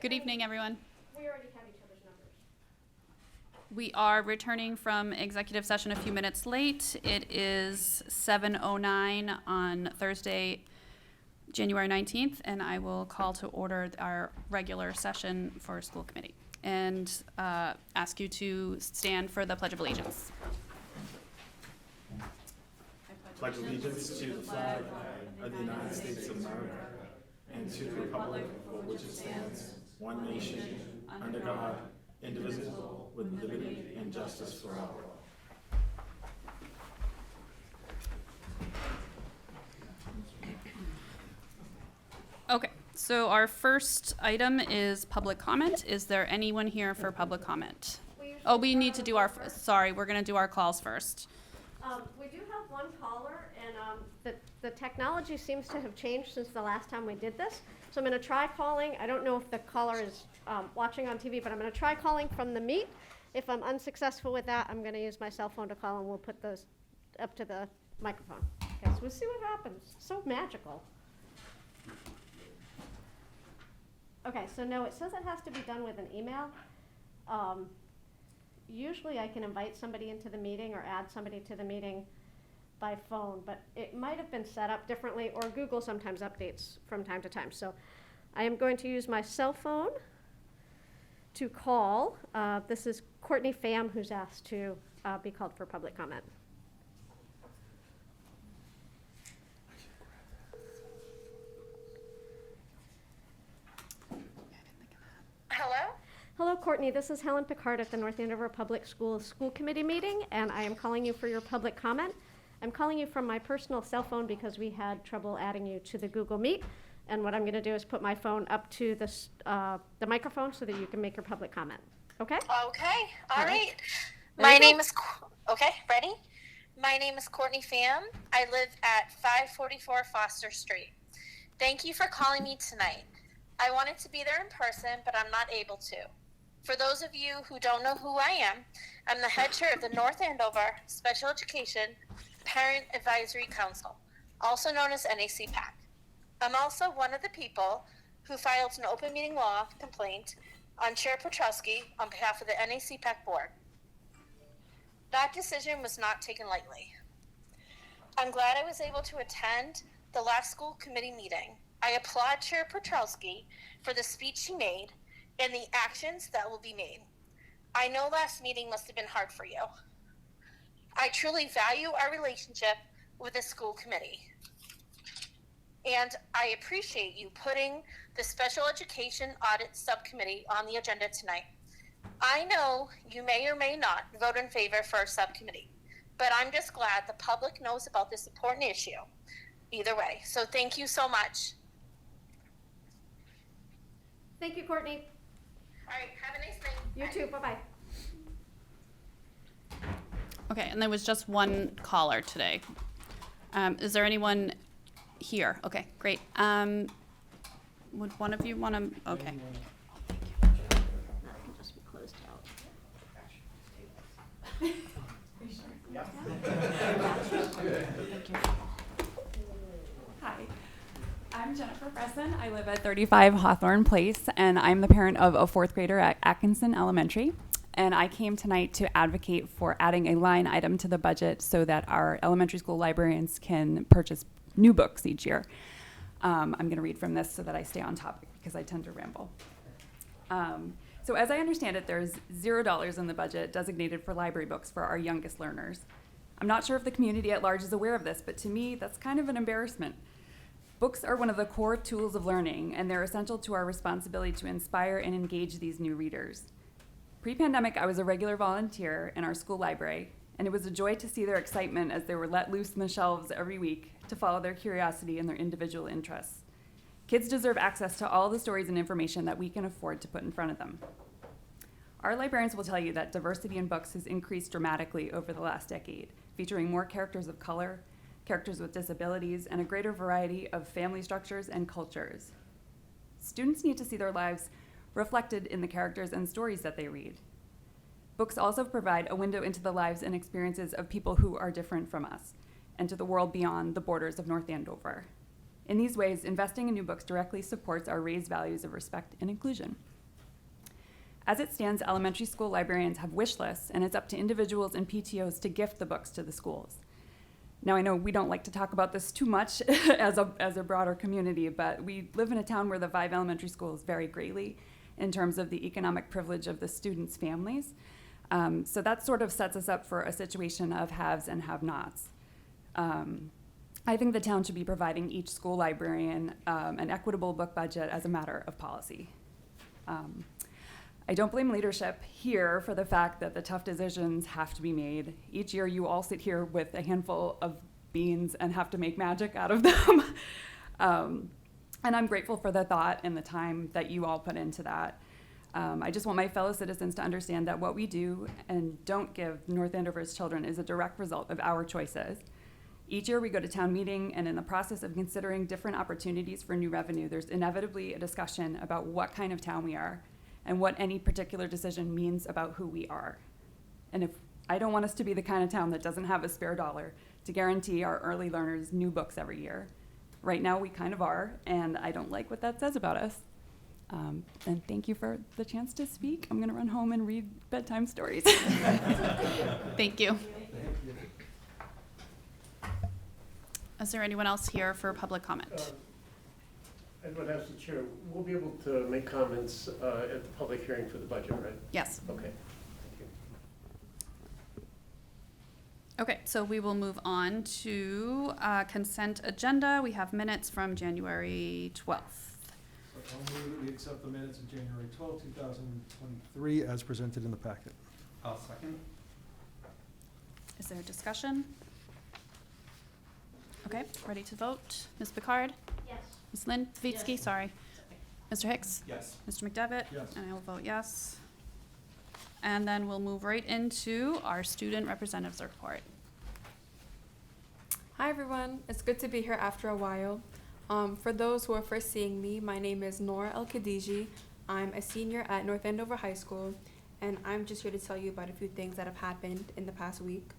Good evening, everyone. We already have each other's numbers. We are returning from executive session a few minutes late. It is 7:09 on Thursday, January 19th, and I will call to order our regular session for school committee and ask you to stand for the Pledge of Allegiance. Pledge allegiance to the flag of the United States of America and to the republic for which it stands, one nation, under God, indivisible, with liberty and justice for all. Okay, so our first item is public comment. Is there anyone here for public comment? Oh, we need to do our, sorry, we're gonna do our calls first. We do have one caller, and the technology seems to have changed since the last time we did this. So I'm going to try calling. I don't know if the caller is watching on TV, but I'm going to try calling from the meet. If I'm unsuccessful with that, I'm going to use my cell phone to call, and we'll put those up to the microphone. Okay, so we'll see what happens. So magical. Okay, so no, it says it has to be done with an email. Usually I can invite somebody into the meeting or add somebody to the meeting by phone, but it might have been set up differently, or Google sometimes updates from time to time. So I am going to use my cell phone to call. This is Courtney Pham, who's asked to be called for public comment. Hello? Hello, Courtney. This is Helen Picard at the North Andover Public Schools School Committee meeting, and I am calling you for your public comment. I'm calling you from my personal cell phone because we had trouble adding you to the Google Meet, and what I'm going to do is put my phone up to the microphone so that you can make your public comment. Okay? Okay, all right. There you My go. name is, okay, ready? My name is Courtney Pham. I live at 544 Foster Street. Thank you for calling me tonight. I wanted to be there in person, but I'm not able to. For those of you who don't know who I am, I'm the head chair of the North Andover Special Education Parent Advisory Council, also known as NACPAC. I'm also one of the people who filed an open meeting law complaint on Chair Petrowski on behalf of the NACPAC board. That decision was not taken lightly. I'm glad I was able to attend the last school committee meeting. I applaud Chair Petrowski for the speech she made and the actions that will be made. I know last meeting must have been hard for you. I truly value our relationship with the school committee. And I appreciate you putting the Special Education Audit Subcommittee on the agenda tonight. I know you may or may not vote in favor for a subcommittee, but I'm just glad the public knows about this important issue either way. So thank you so much. Thank you, Courtney. All right, have a nice night. You too. Bye-bye. Okay, and there was just one caller today. Is there anyone here? Okay, great. Would one of you want to, okay. That can just be closed out. Hi, I'm Jennifer Bresson. I live at 35 Hawthorne Place, and I'm the parent of a fourth grader at Atkinson Elementary. And I came tonight to advocate for adding a line item to the budget so that our elementary school librarians can purchase new books each year. I'm going to read from this so that I stay on topic because I tend to ramble. So as I understand it, there's $0 in the budget designated for library books for our youngest learners. I'm not sure if the community at large is aware of this, but to me, that's kind of an embarrassment. Books are one of the core tools of learning, and they're essential to our responsibility to inspire and engage these new readers. Pre-pandemic, I was a regular volunteer in our school library, and it was a joy to see their excitement as they were let loose on the shelves every week to follow their curiosity and their individual interests. Kids deserve access to all the stories and information that we can afford to put in front of them. Our librarians will tell you that diversity in books has increased dramatically over the last decade, featuring more characters of color, characters with disabilities, and a greater variety of family structures and cultures. Students need to see their lives reflected in the characters and stories that they read. Books also provide a window into the lives and experiences of people who are different from us, and to the world beyond the borders of North Andover. In these ways, investing in new books directly supports our raised values of respect and inclusion. As it stands, elementary school librarians have wish lists, and it's up to individuals and PTOs to gift the books to the schools. Now, I know we don't like to talk about this too much as a broader community, but we live in a town where the 5 elementary schools vary greatly in terms of the economic privilege of the students' families. So that sort of sets us up for a situation of haves and have-nots. I think the town should be providing each school librarian an equitable book budget as a matter of policy. I don't blame leadership here for the fact that the tough decisions have to be made. Each year you all sit here with a handful of beans and have to make magic out of them. And I'm grateful for the thought and the time that you all put into that. I just want my fellow citizens to understand that what we do and don't give North Andover's children is a direct result of our choices. Each year we go to town meeting, and in the process of considering different opportunities for new revenue, there's inevitably a discussion about what kind of town we are and what any particular decision means about who we are. And if I don't want us to be the kind of town that doesn't have a spare dollar to guarantee our early learners new books every year. Right now we kind of are, and I don't like what that says about us. And thank you for the chance to speak. I'm gonna run home and read bedtime stories. Thank you. Is there anyone else here for public comment? I would ask the chair, we'll be able to make comments at the public hearing for the budget, right? Yes. Okay. Thank you. Okay, so we will move on to consent agenda. We have minutes from January 12th. So I'll move that we accept the minutes of January 12, 2023 as presented in the packet. I'll second. Is there a discussion? Okay, ready to vote. Ms. Picard? Yes. Ms. Lindvitsky, sorry. Mr. Hicks? Yes. Mr. McDevitt? Yes. And I will vote yes. And then we'll move right into our student representatives report. Hi everyone, it's good to be here after a while. For those who are first seeing me, my name is Noor El-Khadiji. I'm a senior at North Andover High School, and I'm just here to tell you about a few things that have happened in the past week.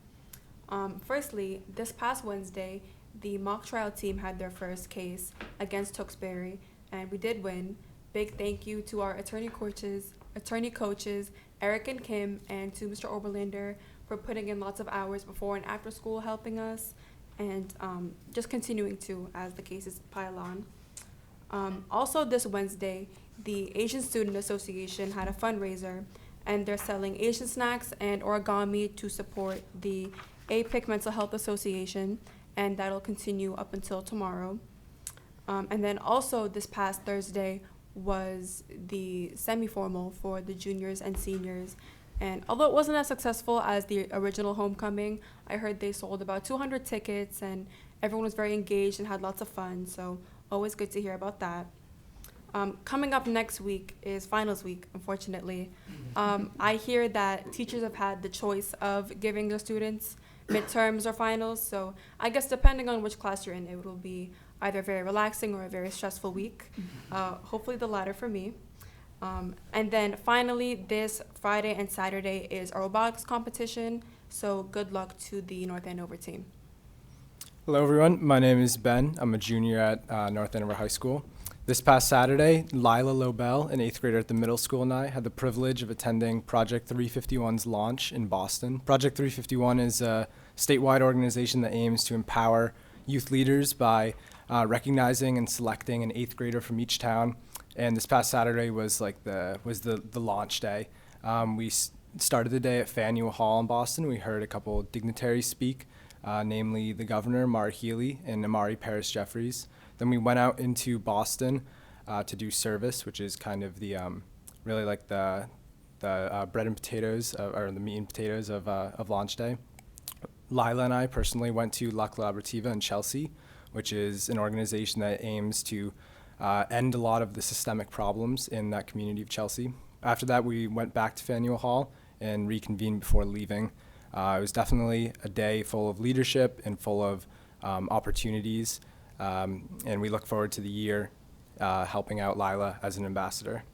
Firstly, this past Wednesday, the mock trial team had their first case against Tewksbury, and we did win. Big thank you to our attorney coaches, Eric and Kim, and to Mr. Oberlander for putting in lots of hours before and after school helping us, and just continuing to as the cases pile on. Also this Wednesday, the Asian Student Association had a fundraiser, and they're selling Asian snacks and origami to support the APIC Mental Health Association, and that'll continue up until tomorrow. And then also this past Thursday was the semi-formal for the juniors and seniors. And although it wasn't as successful as the original homecoming, I heard they sold about 200 tickets and everyone was very engaged and had lots of fun, so always good to hear about that. Coming up next week is finals week, unfortunately. I hear that teachers have had the choice of giving their students midterms or finals, so I guess depending on which class you're in, it will be either very relaxing or a very stressful week. Hopefully the latter for me. And then finally, this Friday and Saturday is our robotics competition, so good luck to the North Andover team. Hello everyone, my name is Ben. I'm a junior at North Andover High School. This past Saturday, Lila Lobel, an 8th grader at the middle school, and I had the privilege of attending Project 351's launch in Boston. Project 351 is a statewide organization that aims to empower youth leaders by recognizing and selecting an 8th grader from each town. And this past Saturday was the launch day. We started the day at Faneuil Hall in Boston. We heard a couple dignitaries speak, namely the governor, Maura Healey, and Amari Paris Jeffries. Then we went out into Boston to do service, which is kind of the really like the bread and potatoes or the meat and potatoes of launch day. Lila and I personally went to La Collaborativa in Chelsea, which is an organization that aims to end a lot of the systemic problems in that community of Chelsea. After that, we went back to Faneuil Hall and reconvened before leaving. It was definitely a day full of leadership and full of opportunities. And we look forward to the year helping out Lila as an ambassador.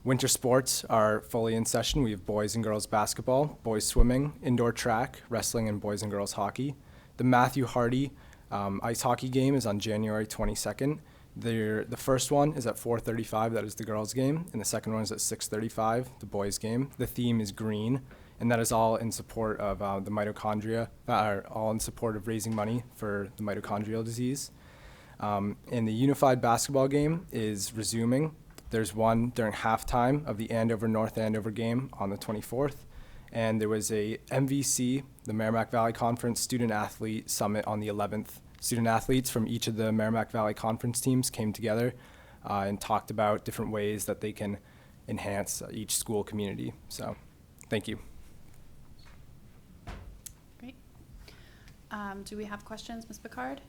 Winter sports are fully in session. We have boys and girls basketball, boys swimming, indoor track, wrestling, and boys and girls hockey. The Matthew Hardy ice hockey game is on January 22nd. The first one is at 4:35, that is the girls' game, and the second one is at 6:35, the boys' game. The theme is green, and that is all in support of the mitochondria, all in support of raising money for the mitochondrial disease. And the unified basketball game is resuming. There's one during halftime of the North Andover game on the 24th. And there was a MVC, the Merrimack Valley Conference Student Athlete Summit on the 11th. Student athletes from each of the Merrimack Valley Conference teams came together and talked about different ways that they can enhance each school community. So, thank you. Great. Do we have questions, Ms. Picard?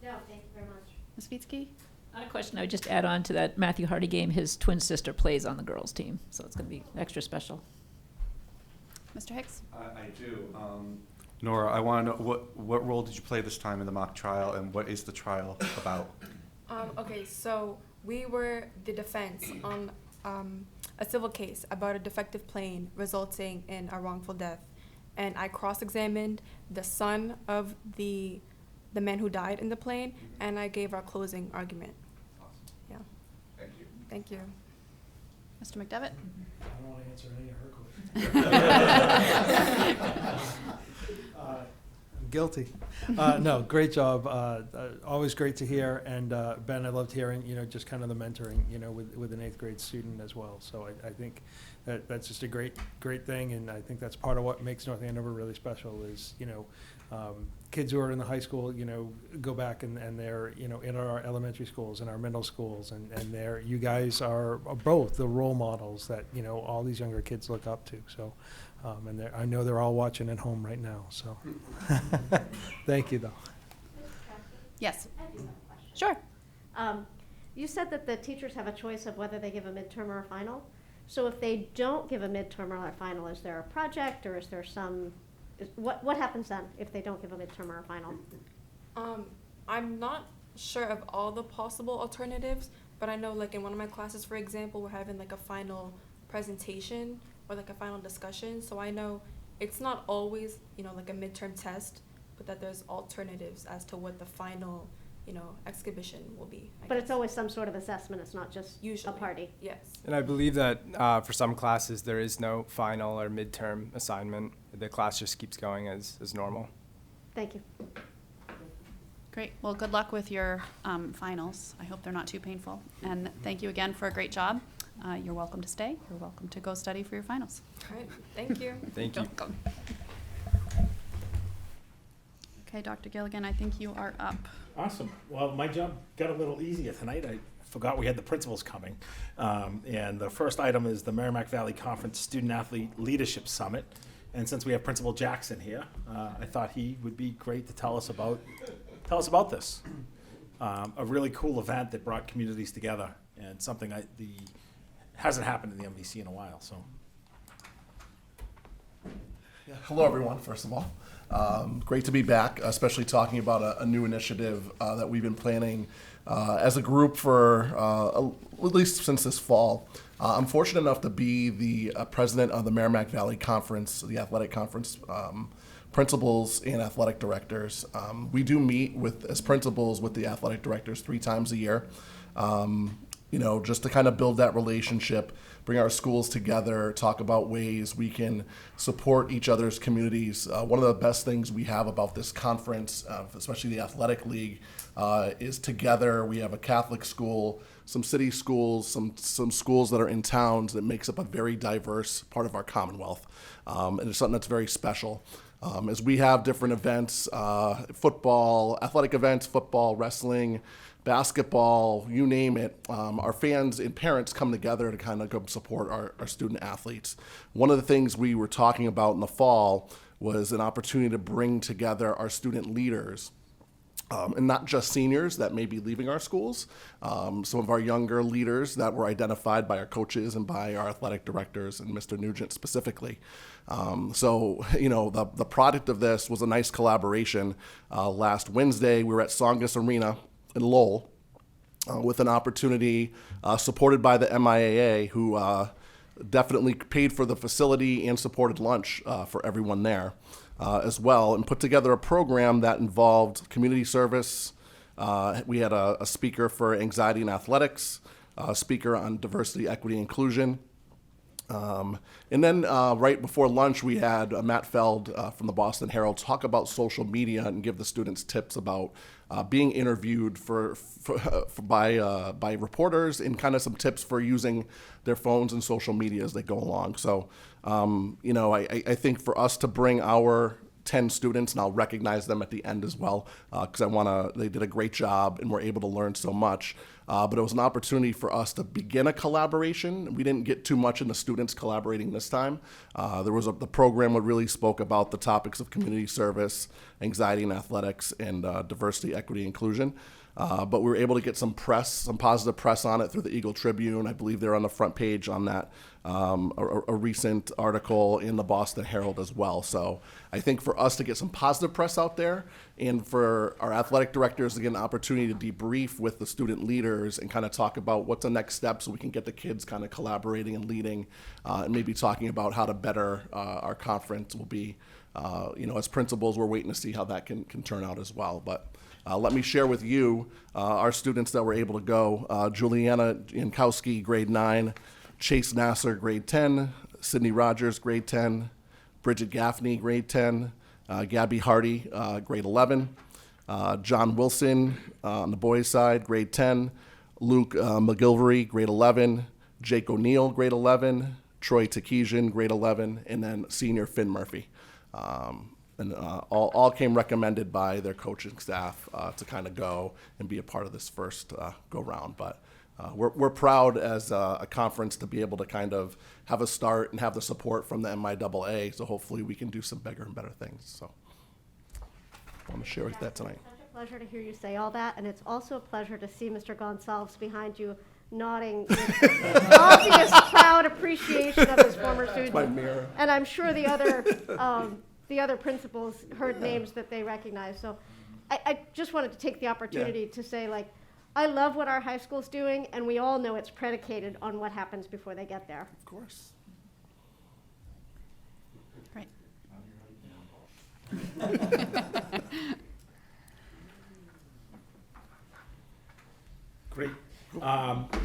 No, thank you very much. Ms. Vitsky? Not a question. I would just add on to that Matthew Hardy game. His twin sister plays on the girls' team, so it's going to be extra special. Mr. Hicks? I do. Nora, I want to know what role did you play this time in the mock trial, and what is the trial about? Okay, so we were the defense on a civil case about a defective plane resulting in a wrongful death. And I cross-examined the son of the man who died in the plane, and I gave our closing argument. Awesome. Yeah. Thank you. Thank you. Mr. McDevitt? I don't want to answer any of her questions. I'm guilty. No, great job. Always great to hear. And Ben, I loved hearing, just kind of the mentoring, with an 8th grade student as well. So I think that's just a great thing. And I think that's part of what makes North Andover really special is, kids who are in the high school, go back and they're, in our elementary schools and our middle schools, and they're, you guys are both the role models that, all these younger kids look up to. So, and I know they're all watching at home right now. So, thank you, though. Yes. I do have a question. Sure. You said that the teachers have a choice of whether they give a midterm or a final. So if they don't give a midterm or a final, is there a project, or is there what happens then if they don't give a midterm or a final? I'm not sure of all the possible alternatives, but I know like in one of my classes, for example, we're having like a final presentation or like a final discussion. So I know it's not always, like a midterm test, but that there's alternatives as to what the final, exhibition will be. I But guess. it's always some sort of assessment. It's not just Usually. a party. Yes. And I believe that for some classes there is no final or midterm assignment. The class just keeps going as normal. Thank you. Great. Well, good luck with your finals. I hope they're not too painful. And thank you again for a great job. You're welcome to stay. You're welcome to go study for your finals. All right. Thank you. Thank you. Welcome. Okay, Dr. Gilligan, I think you are up. Awesome. Well, my job got a little easier tonight. I forgot we had the principals coming. And the first item is the Merrimack Valley Conference Student Athlete Leadership Summit. And since we have Principal Jackson here, I thought he would be great to tell us about this. A really cool event that brought communities together, and something hasn't happened in the MVC in a while. So, yeah, hello everyone. First of all, great to be back, especially talking about a new initiative that we've been planning as a group for at least since this fall. I'm fortunate enough to be the president of the Merrimack Valley Conference, the athletic conference. Principals and athletic directors. We do meet as principals with the athletic directors 3 times a year, just to kind of build that relationship, bring our schools together, talk about ways we can support each other's communities. One of the best things we have about this conference, especially the athletic league, is together we have a Catholic school, some city schools, some schools that are in towns that makes up a very diverse part of our Commonwealth. And it's something that's very special. As we have different events, football, athletic events, football, wrestling, basketball, you name it, our fans and parents come together to kind of go support our student athletes. One of the things we were talking about in the fall was an opportunity to bring together our student leaders. And not just seniors that may be leaving our schools, some of our younger leaders that were identified by our coaches and by our athletic directors and Mr. Nugent specifically. The product of this was a nice collaboration. Last Wednesday, we were at Songus Arena in Lowell with an opportunity supported by the MIAA, who definitely paid for the facility and supported lunch for everyone there. As well, and put together a program that involved community service, We had a speaker for anxiety and athletics, a speaker on diversity, equity, inclusion. And then right before lunch, we had Matt Feld from the Boston Herald talk about social media and give the students tips about being interviewed by reporters, and kind of some tips for using their phones and social media as they go along. So, I think for us to bring our 10 students, and I'll recognize them at the end as well, because they did a great job and were able to learn so much. But it was an opportunity for us to begin a collaboration. We didn't get too much in the students collaborating this time. The program really spoke about the topics of community service, anxiety and athletics, and diversity, equity, inclusion. But we were able to get some positive press on it through the Eagle Tribune. I believe they're on the front page on that, a recent article in the Boston Herald as well. So I think for us to get some positive press out there, and for our athletic directors to get an opportunity to debrief with the student leaders and kind of talk about what's the next step so we can get the kids kind of collaborating and leading, and maybe talking about how to better our conference will be. As principals, we're waiting to see how that can turn out as well. But let me share with you our students that were able to go. Juliana Jankowski, grade 9, Chase Nasser, grade 10, Sydney Rogers, grade 10, Bridget Gaffney, grade 10, Gabby Hardy, grade 11, John Wilson on the boys' side, grade 10, Luke McGilvery, grade 11, Jake O'Neill, grade 11, Troy Takesian, grade 11, and then senior Finn Murphy. And all came recommended by their coaching staff to kind of go and be a part of this first go-round. But we're proud as a conference to be able to kind of have a start and have the support from the MIAA, so hopefully we can do some bigger and better things. So I want to share with that tonight. It's such a pleasure to hear you say all that, and it's also a pleasure to see Mr. Gonsalves behind you nodding with obvious proud appreciation of his former students. My mirror. And I'm sure the other principals heard names that they recognize. So I just wanted to take the opportunity to say, I love what our high school's doing, and we all know it's predicated on what happens before they get there. Of course. Right. Great.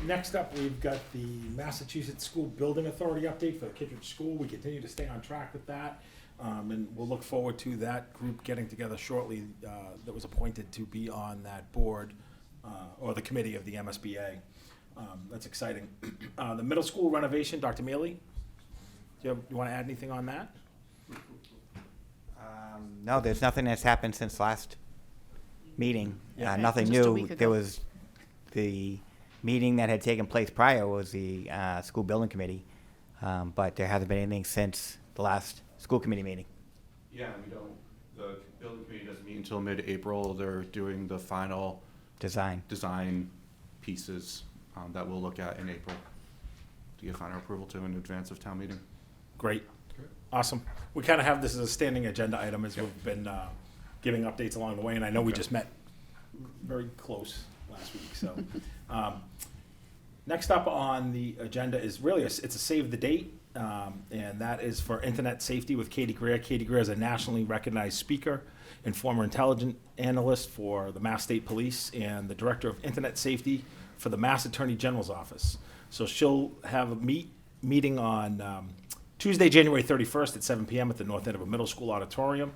Next up, we've got the Massachusetts School Building Authority update for the Kittredge School. We continue to stay on track with that, and we'll look forward to that group getting together shortly that was appointed to be on that board, or the committee of the MSBA. That's exciting. The middle school renovation, Dr. Mealy, do you want to add anything on that? No, there's nothing that's happened since last meeting. Yeah. Nothing Just a new. week ago. There was the meeting that had taken place prior was the school building committee, but there hasn't been anything since the last school committee meeting. Yeah, the building committee doesn't meet until mid-April. They're doing the final Design. pieces that we'll look at in April to get final approval to in advance of town meeting. Great. Awesome. We kind of have this as a standing agenda item as we've been giving updates along the way, and I know we just met very close last week. So next up on the agenda is really it's a save the date, and that is for internet safety with Katie Greer. Katie Greer is a nationally recognized speaker and former intelligence analyst for the Mass State Police and the director of internet safety for the Mass Attorney General's office. So she'll have a meeting on Tuesday, January 31st at 7 p.m. at the North Andover Middle School auditorium,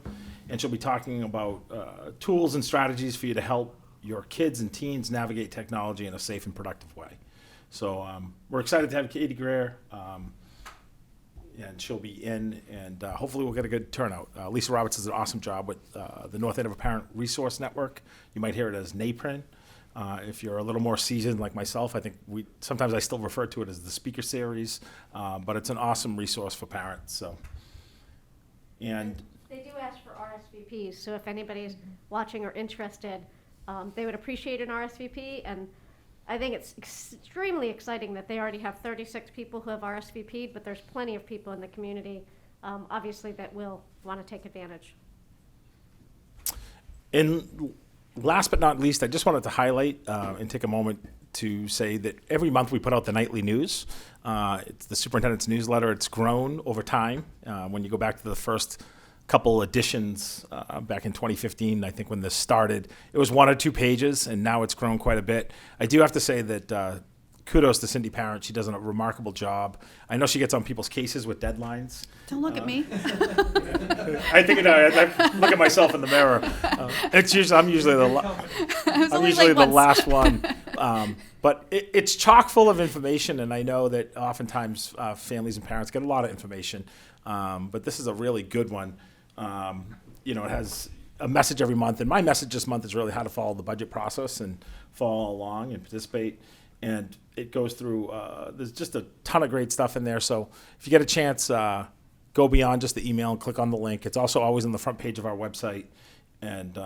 and she'll be talking about tools and strategies for you to help your kids and teens navigate technology in a safe and productive way. So we're excited to have Katie Greer, and she'll be in, and hopefully we'll get a good turnout. Lisa Roberts does an awesome job with the North Andover Parent Resource Network. You might hear it as NAPRN. If you're a little more seasoned like myself, I think sometimes I still refer to it as the speaker series, but it's an awesome resource for parents. So, and They do ask for RSVPs, so if anybody's watching or interested, they would appreciate an RSVP, and I think it's extremely exciting that they already have 36 people who have RSVP'd, but there's plenty of people in the community, obviously, that will want to take advantage. And last but not least, I just wanted to highlight and take a moment to say that every month we put out the nightly news. It's the superintendent's newsletter. It's grown over time. When you go back to the first couple editions back in 2015, I think when this started. It was 1 or 2 pages, and now it's grown quite a bit. I do have to say that kudos to Cindy Parent. She does a remarkable job. I know she gets on people's cases with deadlines. Don't look at me. I think I look at myself in the mirror. I'm usually the last one. But it's chock full of information, and I know that oftentimes families and parents get a lot of information. But this is a really good one. It has a message every month, and my message this month is really how to follow the budget process and follow along and participate. And it goes through, there's just a ton of great stuff in there. So if you get a chance, go beyond just the email and click on the link. It's also always on the front page of our website. And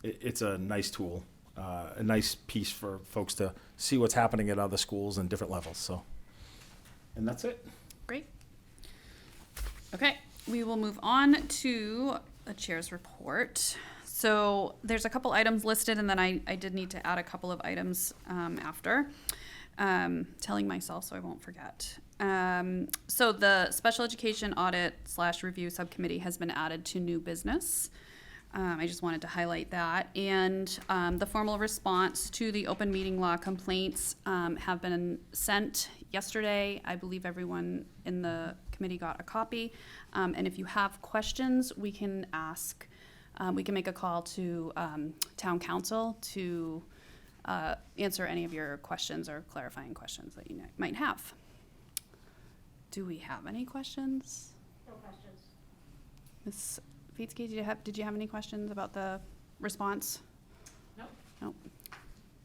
it's a nice tool, a nice piece for folks to see what's happening at other schools and different levels. So, and that's it. Great. Okay, we will move on to a chair's report. So there's a couple items listed, and then I did need to add a couple of items after, telling myself so I won't forget. So the Special Education Audit / Review Subcommittee has been added to new business. I just wanted to highlight that. And the formal response to the open meeting law complaints have been sent yesterday. I believe everyone in the committee got a copy. And if you have questions, we can ask. We can make a call to town council to answer any of your questions or clarifying questions that you might have. Do we have any questions? No questions. Ms. Fietsky, did you have any questions about the response? No. No.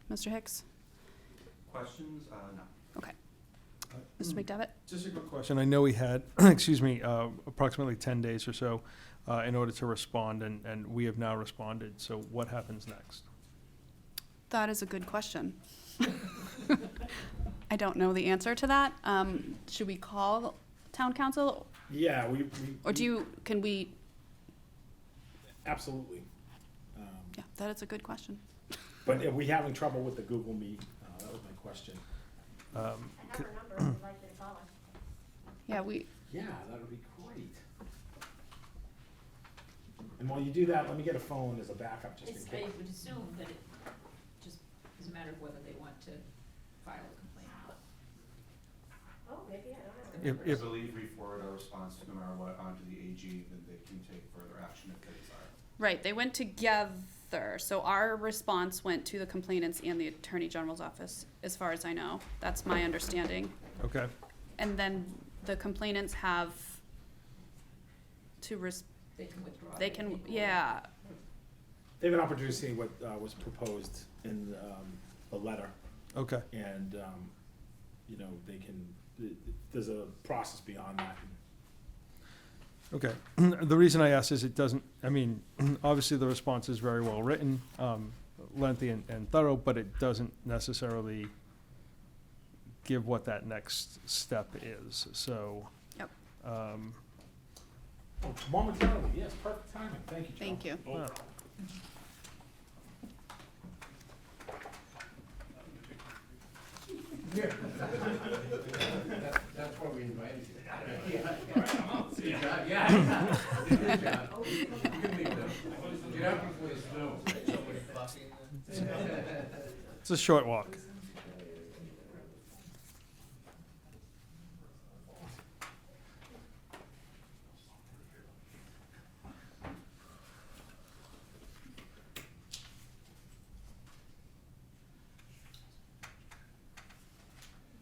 Mr. Hicks? Questions? No. Okay. Mr. McDevitt? Just a quick question. I know we had, excuse me, approximately 10 days or so in order to respond, and we have now responded. So what happens next? That is a good question. I don't know the answer to that. Should we call town council? Yeah, Or can we? Absolutely. Yeah, that is a good question. But are we having trouble with the Google Meet? That was my question. I have her number if you'd like me to call her. Yeah, Yeah, that would be great. And while you do that, let me get a phone as a backup just in I case. would assume that it just is a matter of whether they want to file a complaint. Oh, maybe, I don't know. I believe we forward our response no matter what onto the AG, then they can take further action if they desire. right. They went together. So our response went to the complainants and the Attorney General's office, as far as I know. That's my understanding. Okay. And then the complainants have to They can withdraw. They can, yeah. They have an opportunity to see what was proposed in the letter. Okay. And, they can, there's a process beyond that. Okay. The reason I ask is it doesn't, obviously the response is very well written, lengthy and thorough, but it doesn't necessarily give what that next step is. So. Yep. Momentarily, yes, perfect timing. Thank you, Joe. Thank you. Wow. That's why we invited you. It's a short walk.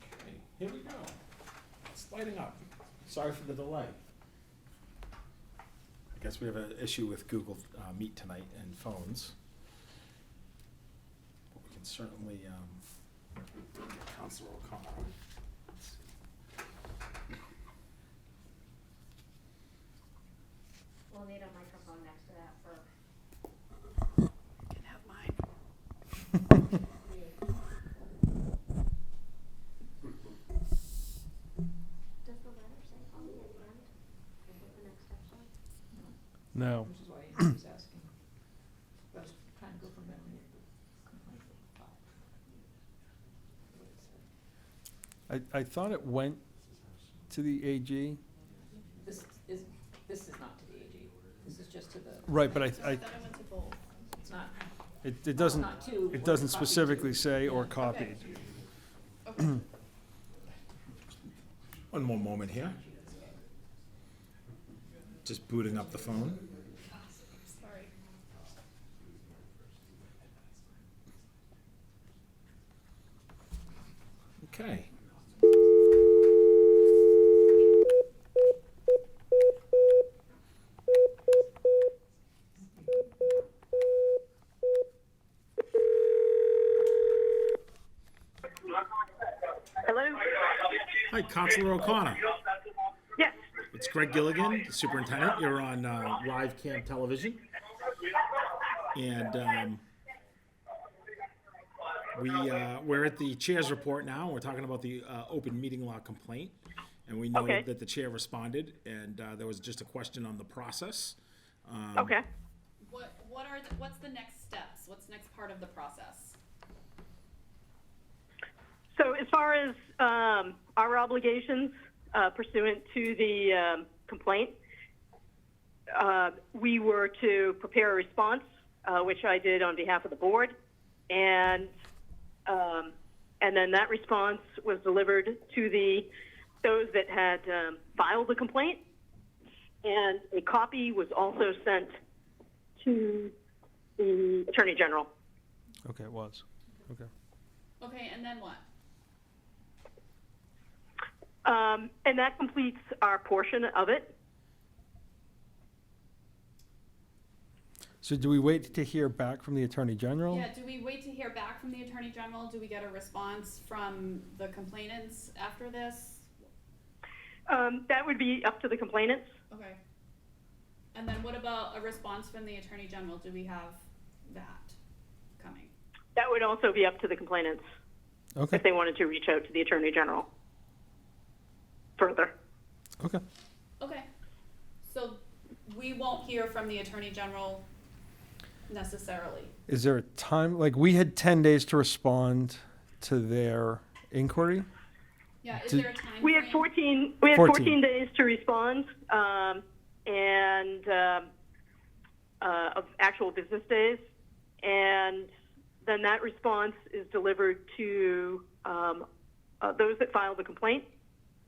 Okay, here we go. It's lighting up. Sorry for the delay. I guess we have an issue with Google Meet tonight and phones. But we can certainly, Councilor O'Connor. Let's see. We'll need a microphone next to that for. You can have mine. Does the letter say call me at the end? Is what the next steps are? No. Which is why I was asking. I was trying to go from memory. I thought it went to the AG. This is not to the AG. just to the. Right, but I It's not. it doesn't, not to, it or doesn't copied to. specifically say or copied. One more moment here. Just booting up the phone. Sorry. Okay. Hello? Hi, Counselor O'Connor. Yes. It's Greg Gilligan, the superintendent. You're on live cam television. And we're at the chair's report now. We're talking about the open meeting law complaint. And we know Okay. that the chair responded, and there was just a question on the process. Okay. What's the next steps? What's the next part of the process? So as far as our obligations pursuant to the complaint, we were to prepare a response, which I did on behalf of the board, and then that response was delivered to those that had filed the complaint, and a copy was also sent to the Attorney General. Okay, it was. Okay. Okay, and then what? And that completes our portion of it. So do we wait to hear back from the Attorney General? Yeah, do we wait to hear back from the Attorney General? Do we get a response from the complainants after this? That would be up to the complainants. Okay. And then what about a response from the Attorney General? Do we have that coming? That would also be up to the complainants Okay. if they wanted to reach out to the Attorney General further. Okay. Okay. So we won't hear from the Attorney General necessarily. Is there a time, like, we had 10 days to respond to their inquiry? Yeah, is Did- there a time We had frame? 14 days to respond, and of actual business days, and then that response is delivered to those that filed the complaint,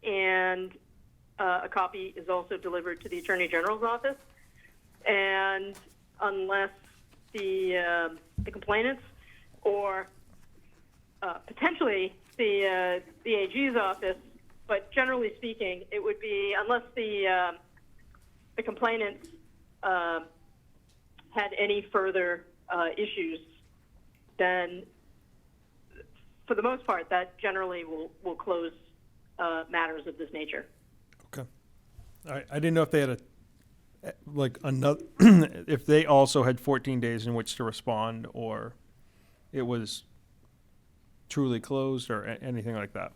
and a copy is also delivered to the Attorney General's office. And unless the complainants or potentially the AG's office, but generally speaking, it would be unless the complainants had any further issues, then for the most part, that generally will close matters of this nature. Okay. I didn't know if they had another, if they also had 14 days in which to respond, or it was truly closed, or anything like that.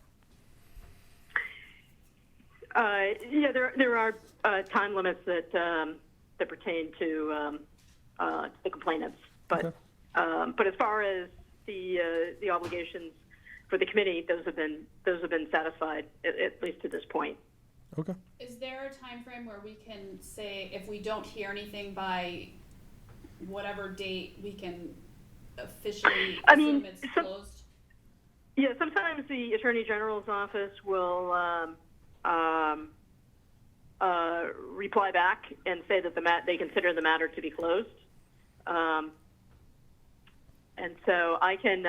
Yeah, there are time limits that pertain to the complainants, but Okay. But as far as the obligations for the committee, those have been satisfied at least to this point. Okay. Is there a time frame where we can say if we don't hear anything by whatever date, we can officially assume it's closed? Yeah, sometimes the Attorney General's office will reply back and say that they consider the matter to be closed. And so I can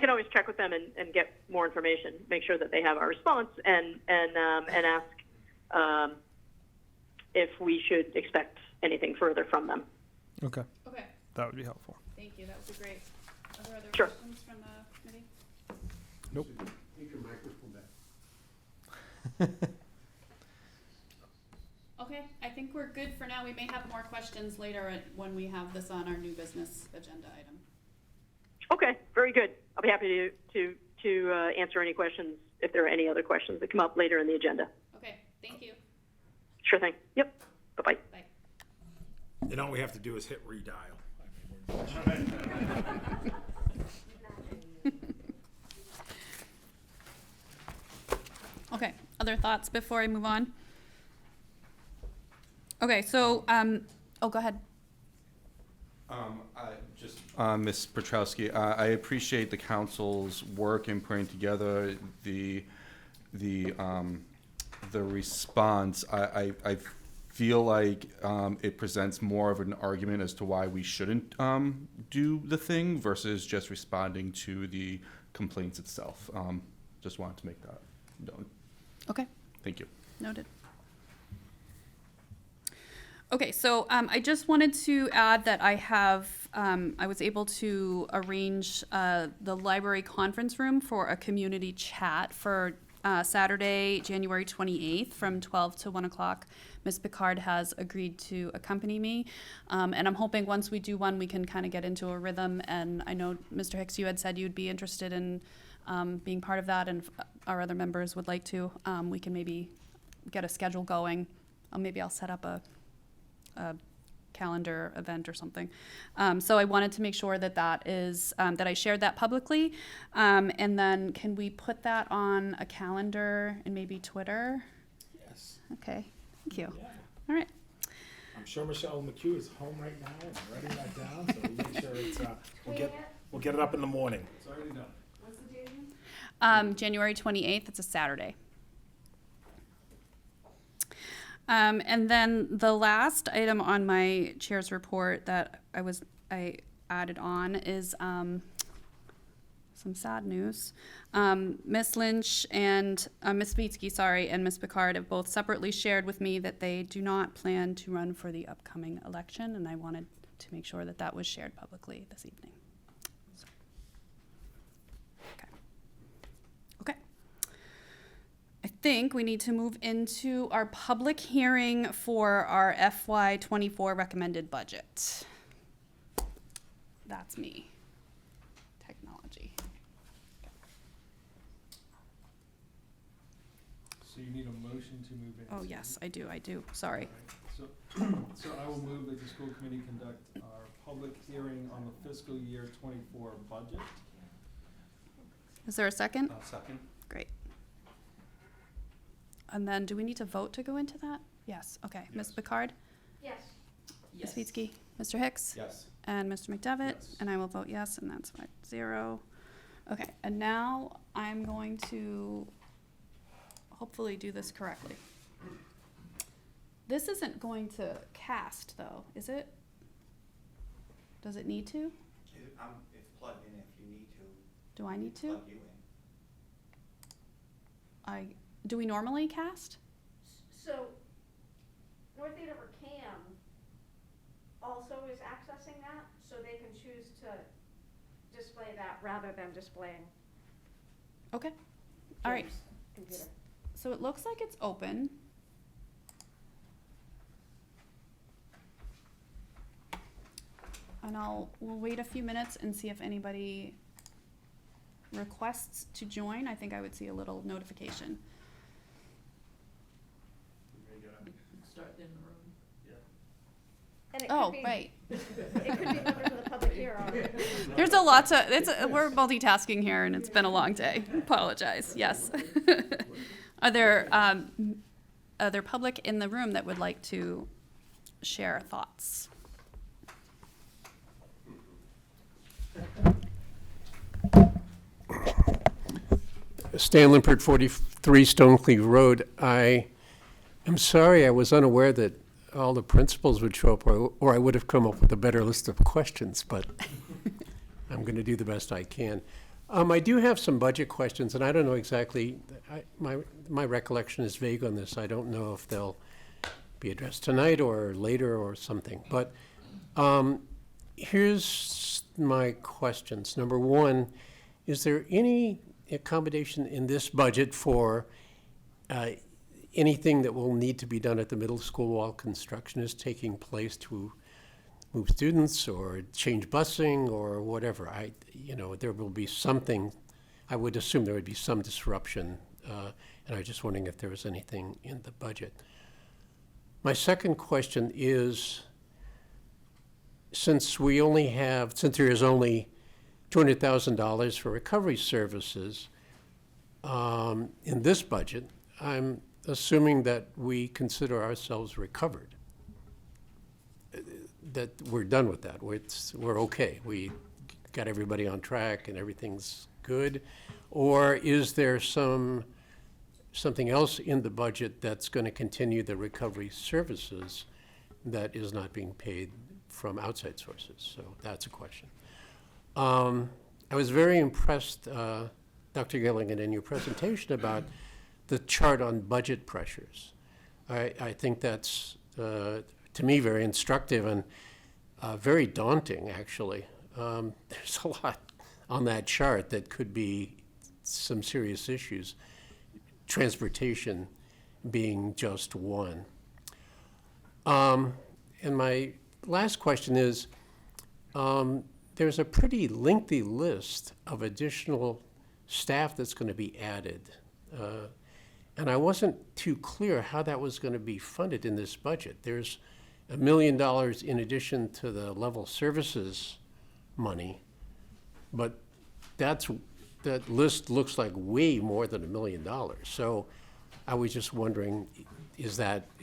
always check with them and get more information, make sure that they have our response, and ask if we should expect anything further from them. Okay. Okay, That would be helpful. thank you, that would be great. Are there other Sure. questions from the committee? Nope. Take your microphone back. Okay, I think we're good for now. We may have more questions later when we have this on our new business agenda item. Okay, very good. I'll be happy to answer any questions if there are any other questions that come up later in the agenda. Okay, thank you. Sure thing. Yep. Bye-bye. Bye. And all we have to do is hit redial. Okay, other thoughts before I move on? Okay, so Oh, go ahead. Ms. Petrowski, I appreciate the council's work in putting together the response. I feel like it presents more of an argument as to why we shouldn't do the thing versus just responding to the complaints itself. Just wanted to make that known. Okay. Thank you. Noted. Okay, so I just wanted to add that I was able to arrange the library conference room for a community chat for Saturday, January 28th from 12 to 1 o'clock. Ms. Picard has agreed to accompany me. And I'm hoping once we do one, we can kind of get into a rhythm. And I know, Mr. Hicks, you had said you'd be interested in being part of that, and if our other members would like to, we can maybe get a schedule going. Maybe I'll set up a calendar event or something. So I wanted to make sure that that is, that I shared that publicly. And then can we put that on a calendar and maybe Twitter? Yes. Okay, thank you. Yeah. All right. I'm sure Michelle McHugh is home right now and writing that down, so we'll make sure it's, we'll get it up in the morning. It's already done. What's the date again? January 28th, it's a Saturday. And then the last item on my chair's report that I added on is some sad news. Ms. Lynch and Ms. Vitsky, and Ms. Picard have both separately shared with me that they do not plan to run for the upcoming election, and I wanted to make sure that that was shared publicly this evening. So. Okay. I think we need to move into our public hearing for our FY24 recommended budget. That's me. Technology. So you need a motion to move in. Oh, yes, I do. Sorry. So I will move that the school committee conduct our public hearing on the fiscal year 24 budget. Is there a second? Second. Great. And then do we need to vote to go into that? Yes. Okay. Yes. Ms. Picard? Yes. Ms. Vitsky? Mr. Hicks? Yes. And Mr. McDevitt? Yes. And I will vote yes, and that's 5-0. Okay, and now I'm going to hopefully do this correctly. This isn't going to cast, though, is it? Does it need to? It's plugged in if you need to. Do I need to? Plug you in. Do we normally cast? So, North Andover CAM also is accessing that, so they can choose to display that rather than displaying Okay. All right. James' computer. So it looks like it's open. And we'll wait a few minutes and see if anybody requests to join. I think I would see a little notification. Start in the room. And it Oh, could be, right. it could be members of the public here on There's a lot to, we're multitasking here and it's been a long day. Apologize, yes. Are there public in the room that would like to share thoughts? Stan Limpert, 43 Stonecliff Road. I am sorry I was unaware that all the principals would show up, or I would have come up with a better list of questions, but I'm going to do the best I can. I do have some budget questions, and I don't know exactly, my recollection is vague on this. I don't know if they'll be addressed tonight or later or something. But here's my questions. Number one, is there any accommodation in this budget for anything that will need to be done at the middle school while construction is taking place to move students or change busing or whatever? There will be something, I would assume there would be some disruption, and I was just wondering if there was anything in the budget. My second question is, since there is only $200,000 for recovery services in this budget, I'm assuming that we consider ourselves recovered. that we're done with that. We're okay. We got everybody on track and everything's good? Or is there something else in the budget that's going to continue the recovery services that is not being paid from outside sources? So that's a question. I was very impressed, Dr. Gilligan, in your presentation about the chart on budget pressures. I think that's, to me, very instructive and very daunting, actually. There's a lot on that chart that could be some serious issues, transportation being just one. And my last question is, there's a pretty lengthy list of additional staff that's going to be added. And I wasn't too clear how that was going to be funded in this budget. There's $1 million in addition to the level services money, but that list looks like way more than $1 million. So I was just wondering, is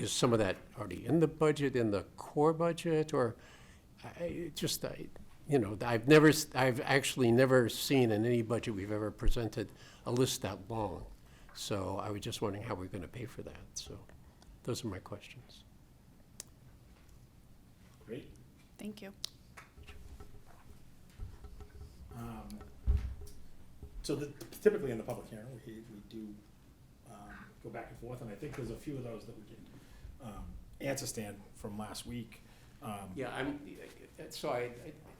some of that already in the budget, in the core budget, or I've actually never seen in any budget we've ever presented a list that long. So I was just wondering how we're going to pay for that. So those are my questions. Great. Thank you. So typically in the public hearing, we do go back and forth, and I think there's a few of those that we can answer Stan from last week. Yeah,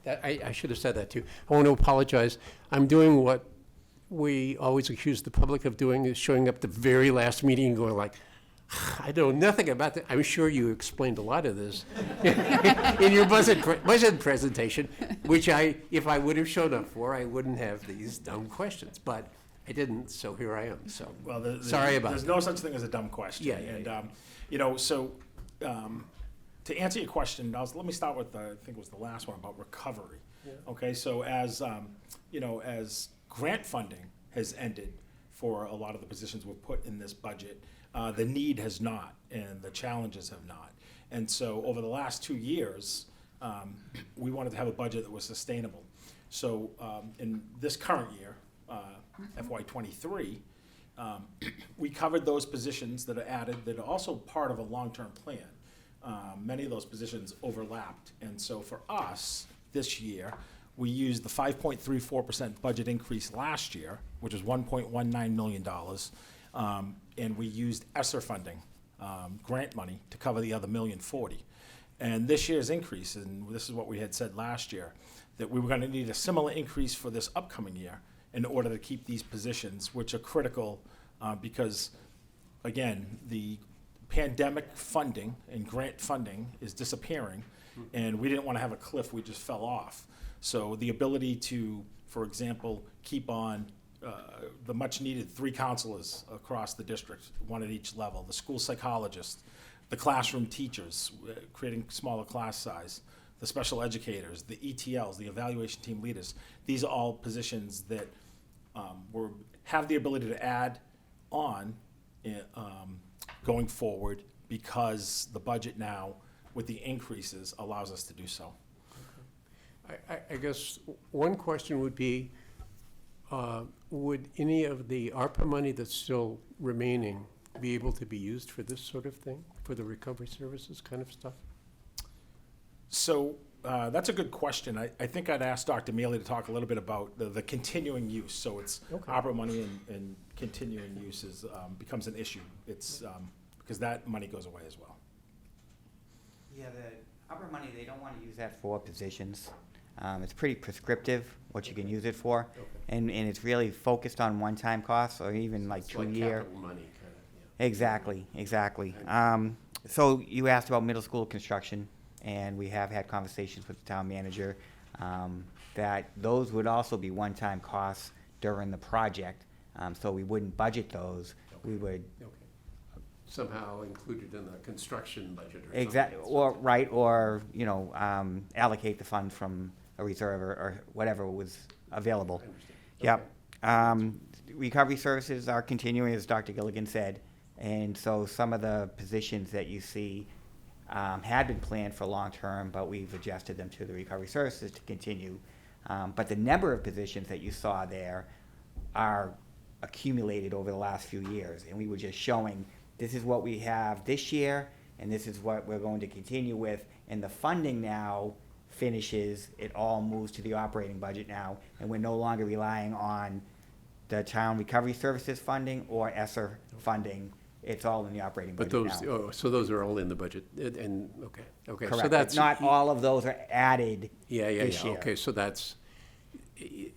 I should have said that too. I want to apologize. I'm doing what we always accuse the public of doing, is showing up the very last meeting and going like, I know nothing about that. I'm sure you explained a lot of this in your budget presentation, which if I would have shown up for, I wouldn't have these dumb questions. But I didn't, so here I am. So sorry about There's that. no such thing as a dumb question. Yeah. To answer your question, let me start with I think it was the last one about recovery. Yeah. Okay, so as as grant funding has ended for a lot of the positions we've put in this budget, the need has not, and the challenges have not. And so over the last 2 years, we wanted to have a budget that was sustainable. So in this current year, FY23, we covered those positions that are added that are also part of a long-term plan. Many of those positions overlapped. And so for us, this year, we used the 5.34% budget increase last year, which was $1.19 million, and we used ESSER funding, grant money, to cover the other $1.04 million. And this year's increase, and this is what we had said last year, that we were going to need a similar increase for this upcoming year in order to keep these positions, which are critical because, again, the pandemic funding and grant funding is disappearing, and we didn't want to have a cliff we just fell off. So the ability to, for example, keep on the much needed 3 counselors across the district, 1 at each level, the school psychologist, the classroom teachers, creating smaller class size, the special educators, the ETLs, the evaluation team leaders. These are all positions that have the ability to add on going forward because the budget now, with the increases, allows us to do so. I guess one question would be, would any of the ARPA money that's still remaining be able to be used for this sort of thing, for the recovery services kind of stuff? So that's a good question. I think I'd ask Dr. Mealy to talk a little bit about the continuing use. So it's ARPA money and continuing use becomes an issue. It's because that money goes away as well. Yeah, the ARPA money, they don't want to use that for positions. It's pretty prescriptive what you can use it for, and it's really focused on one-time costs or even like 2-year. Capital money, kind of. Yeah. Exactly. So you asked about middle school construction, and we have had conversations with the town manager that those would also be one-time costs during the project. So we wouldn't budget those. We would somehow included in the construction budget or exactly, or allocate the fund from a reserve or whatever was available. Yep. Recovery services are continuing, as Dr. Gilligan said, and so some of the positions that you see had been planned for long-term, but we've adjusted them to the recovery services to continue. But the number of positions that you saw there are accumulated over the last few years, and we were just showing this is what we have this year, and this is what we're going to continue with, and the funding now finishes, it all moves to the operating budget now, and we're no longer relying on the town recovery services funding or ESSER funding. It's all in the operating But budget those, now. so those are all in the budget, and, okay, so Correct, but that's. not all of those are added this year. Okay, so that's,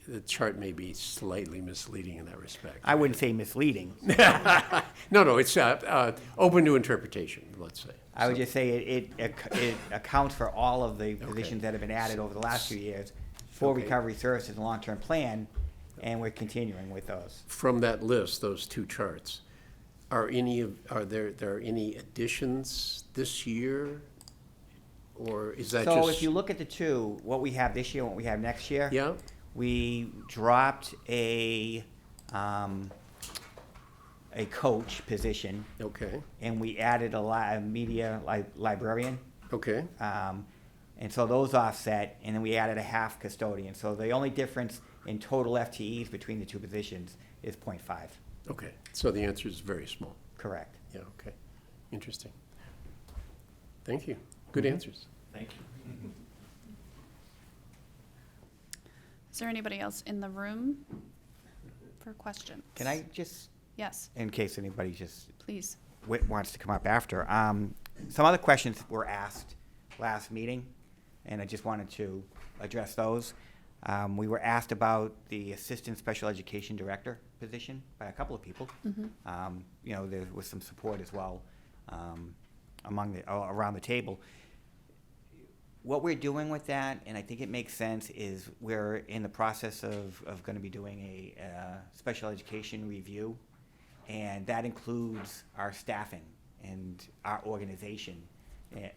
the chart may be slightly misleading in that respect. I wouldn't say misleading. No, it's open to interpretation, let's say. I would just say it accounts for all of the positions that have been added over the last few years for Okay. recovery services and long-term plan, and we're continuing with those. From that list, those two charts, are there any additions this year? Or is that just? So if you look at the two, what we have this year and what we have next year. Yeah. We dropped a coach position. Okay. And we added a media librarian. Okay. And so those offset, and then we added a half custodian. So the only difference in total FTEs between the two positions is 0.5. Okay, so the answer is very small. Correct. Yeah, okay. Interesting. Thank you. Good answers. Thank you. Is there anybody else in the room for questions? Can I just, Yes, in case anybody just please. wants to come up after, some other questions were asked last meeting, and I just wanted to address those. We were asked about the Assistant Special Education Director position by a couple of people. There was some support as well around the table. What we're doing with that, and I think it makes sense, is we're in the process of going to be doing a special education review, and that includes our staffing and our organization,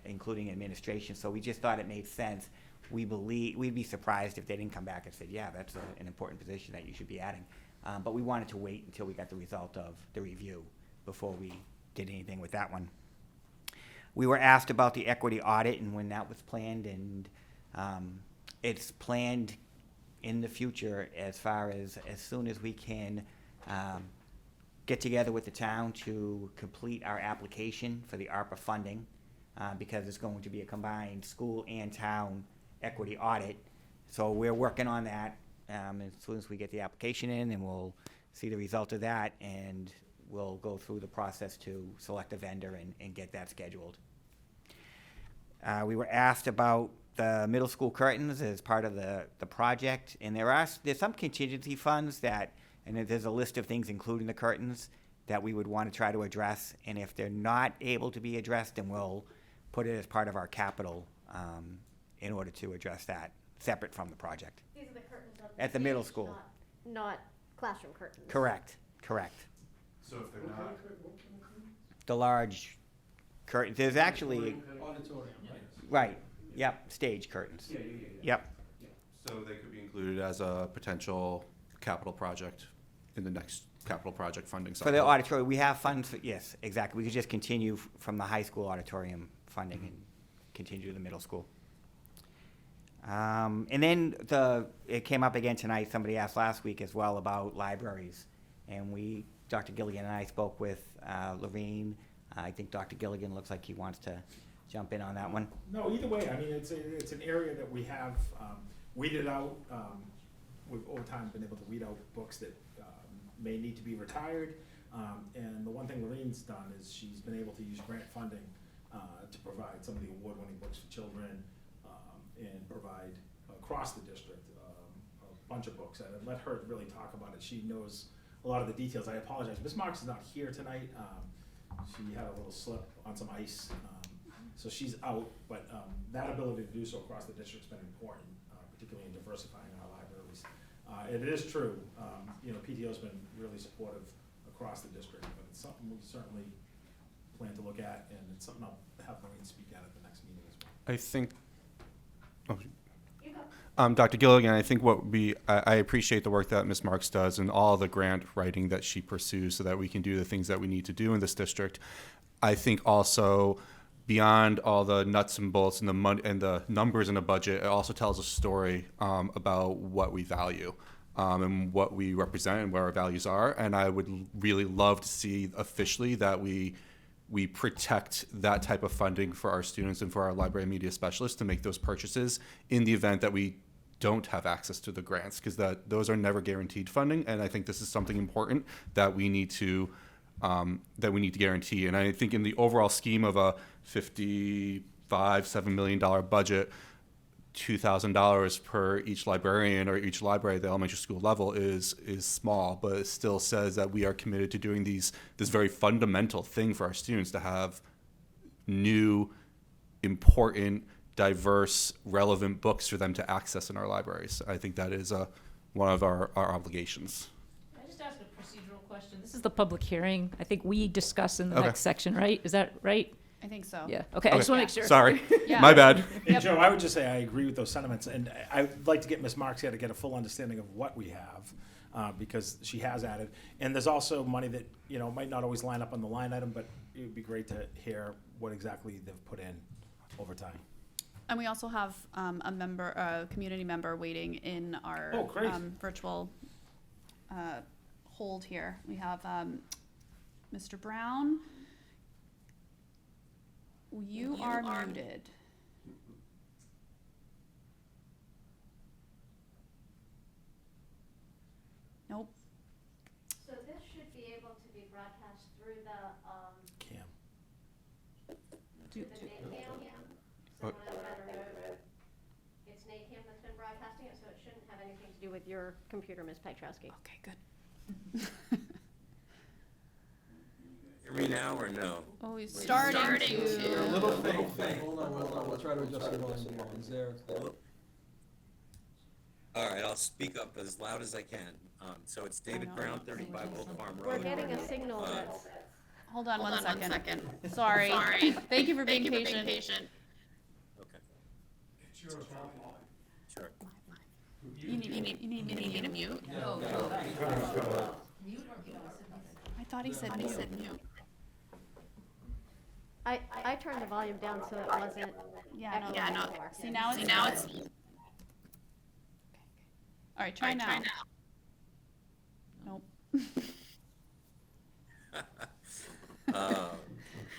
including administration. So we just thought it made sense. We'd be surprised if they didn't come back and said, yeah, that's an important position that you should be adding. But we wanted to wait until we got the result of the review before we did anything with that one. We were asked about the equity audit and when that was planned, and it's planned in the future as far as soon as we can get together with the town to complete our application for the ARPA funding, because it's going to be a combined school and town equity audit. So we're working on that. As soon as we get the application in, and we'll see the result of that, and we'll go through the process to select a vendor and get that scheduled. We were asked about the middle school curtains as part of the project, and there's some contingency funds and there's a list of things, including the curtains, that we would want to try to address, and if they're not able to be addressed, then we'll put it as part of our capital in order to address that, separate from the project. These are the curtains on At the middle school. Not classroom curtains. Correct. So if they're not. The large curtains, there's actually, right, yep, stage curtains. Yep. So they could be included as a potential capital project in the next capital project funding For cycle. the auditorium, we have funds, yes, exactly. We could just continue from the high school auditorium funding and continue to the middle school. And then it came up again tonight, somebody asked last week as well about libraries. And Dr. Gilligan and I spoke with Lorene. I think Dr. Gilligan looks like he wants to jump in on that one. No, either way, I mean, it's an area that we have weeded out. We've over time been able to weed out books that may need to be retired. And the one thing Lorene's done is she's been able to use grant funding to provide some of the award-winning books for children and provide across the district a bunch of books. And let her really talk about it. She knows a lot of the details. I apologize. Ms. Marks is not here tonight. She had a little slip on some ice, so she's out. But that ability to do so across the district's been important, particularly in diversifying our libraries. And it is true, PTO's been really supportive across the district, but it's something we certainly plan to look at, and it's something I'll have Lorraine speak at the next meeting as well. I think, Dr. Gilligan, I think I appreciate the work that Ms. Marks does and all the grant writing that she pursues so that we can do the things that we need to do in this district. I think also beyond all the nuts and bolts and the numbers in the budget, it also tells a story about what we value and what we represent and where our values are. And I would really love to see officially that we protect that type of funding for our students and for our library media specialists to make those purchases in the event that we don't have access to the grants, because those are never guaranteed funding. And I think this is something important that we need to guarantee. And I think in the overall scheme of a $7 million budget, $2,000 per each librarian or each library at the elementary school level is small, but it still says that we are committed to doing this very fundamental thing for our students, to have new, important, diverse, relevant books for them to access in our libraries. I think that is one of our obligations. Can I just ask a procedural question? This is the public hearing. I think we discuss in the Okay. next section, right? Is that right? I think so. Yeah. Okay. I just want to make sure. Sorry, Yeah. my bad. And Joe, I would just say I agree with those sentiments, and I'd like to get Ms. Marks here to get a full understanding of what we have, because she has added. And there's also money that, might not always line up on the line item, but it would be great to hear what exactly they've put in over time. And we also have a community member waiting in our Oh, great. Virtual hold here. We have Mr. Brown. You are muted. Nope. So this should be able to be broadcast through the, Cam. through the NACAM. Someone else better know. It's NACAM that's been broadcasting it, so it shouldn't have anything to do with your computer, Ms. Pietrowski. Okay, good. Hear me now or no? Oh, he's starting to. A little faint. Hold on. We'll try to adjust the volume. Is there? All right, I'll speak up as loud as I can. So it's David Brown, 35 Old Farm Road. We're getting a signal that's. Hold on one second. Sorry. Thank you for being patient. Okay. Sure. You need a mute? No. I thought he said mute. I turned the volume down so it wasn't. Yeah, no. See, now it's. All right, try now. Nope.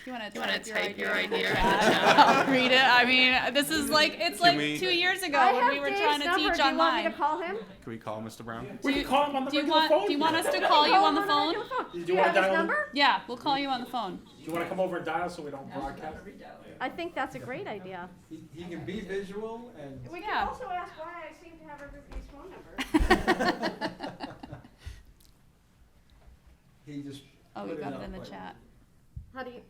You want to type your idea? I'll read it. I mean, this is it's like 2 years ago when we were trying to teach Do you want me online. to call him? Can we call Mr. Brown? We can call him on the regular phone. Do you want us to call you on the phone? Do Do you have his number? Yeah, we'll call you on the phone. Do you want to come over and dial so we don't broadcast? I think that's a great idea. He can be visual and. We Yeah. can also ask why I seem to have everybody's phone number. He just. Oh, put you got up, it in the but- chat. How do you?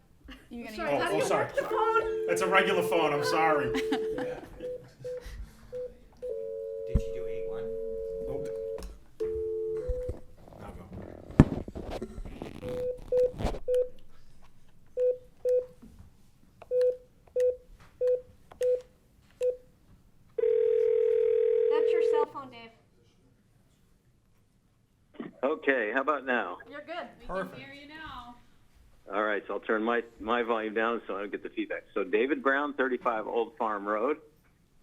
You gonna Sorry, use how do you sorry. work the phone? It's a regular phone, I'm sorry. Did you do 8-1? Nope. Now go. That's your cell phone, Dave. Okay, how about now? You're good. We can hear you now. All right, so I'll turn my volume down so I don't get the feedback. So David Brown, 35 Old Farm Road.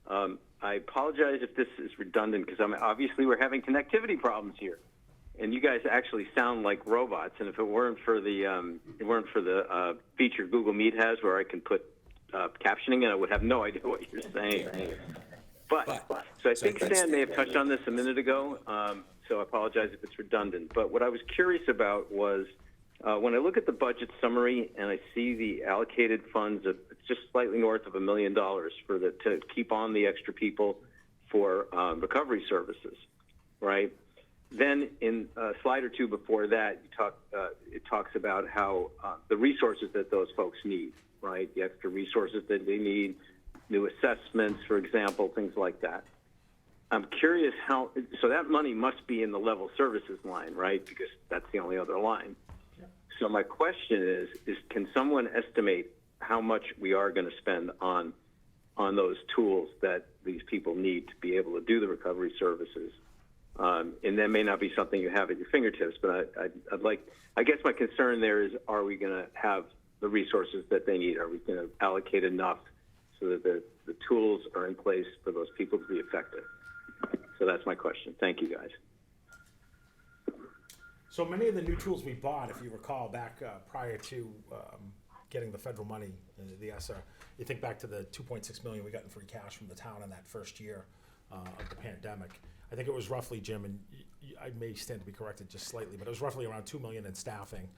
I apologize if this is redundant because obviously we're having connectivity problems here, and you guys actually sound like robots. And if it weren't for the feature Google Meet has where I can put captioning in, I would have no idea what you're saying. But so I think Stan may have touched on this a minute ago. So I apologize if it's redundant. But what I was curious about was when I look at the budget summary and I see the allocated funds of just slightly north of $1 million to keep on the extra people for recovery services, right? Then in a slide or two before that, it talks about how the resources that those folks need, right? The extra resources that they need, new assessments, for example, things like that. I'm curious so that money must be in the level services line, right? Because that's the only other line. So my question is can someone estimate how much we are going to spend on those tools that these people need to be able to do the recovery services? And that may not be something you have at your fingertips, but I guess my concern there is, are we going to have the resources that they need? Are we going to allocate enough so that the tools are in place for those people to be effective? So that's my question. Thank you, guys. So many of the new tools we bought, if you recall, back prior to getting the federal money, the ESSER, you think back to the $2.6 million we got in free cash from the town in that first year of the pandemic. I think it was roughly, Jim, and I may stand to be corrected just slightly, but it was roughly around $2 million in staffing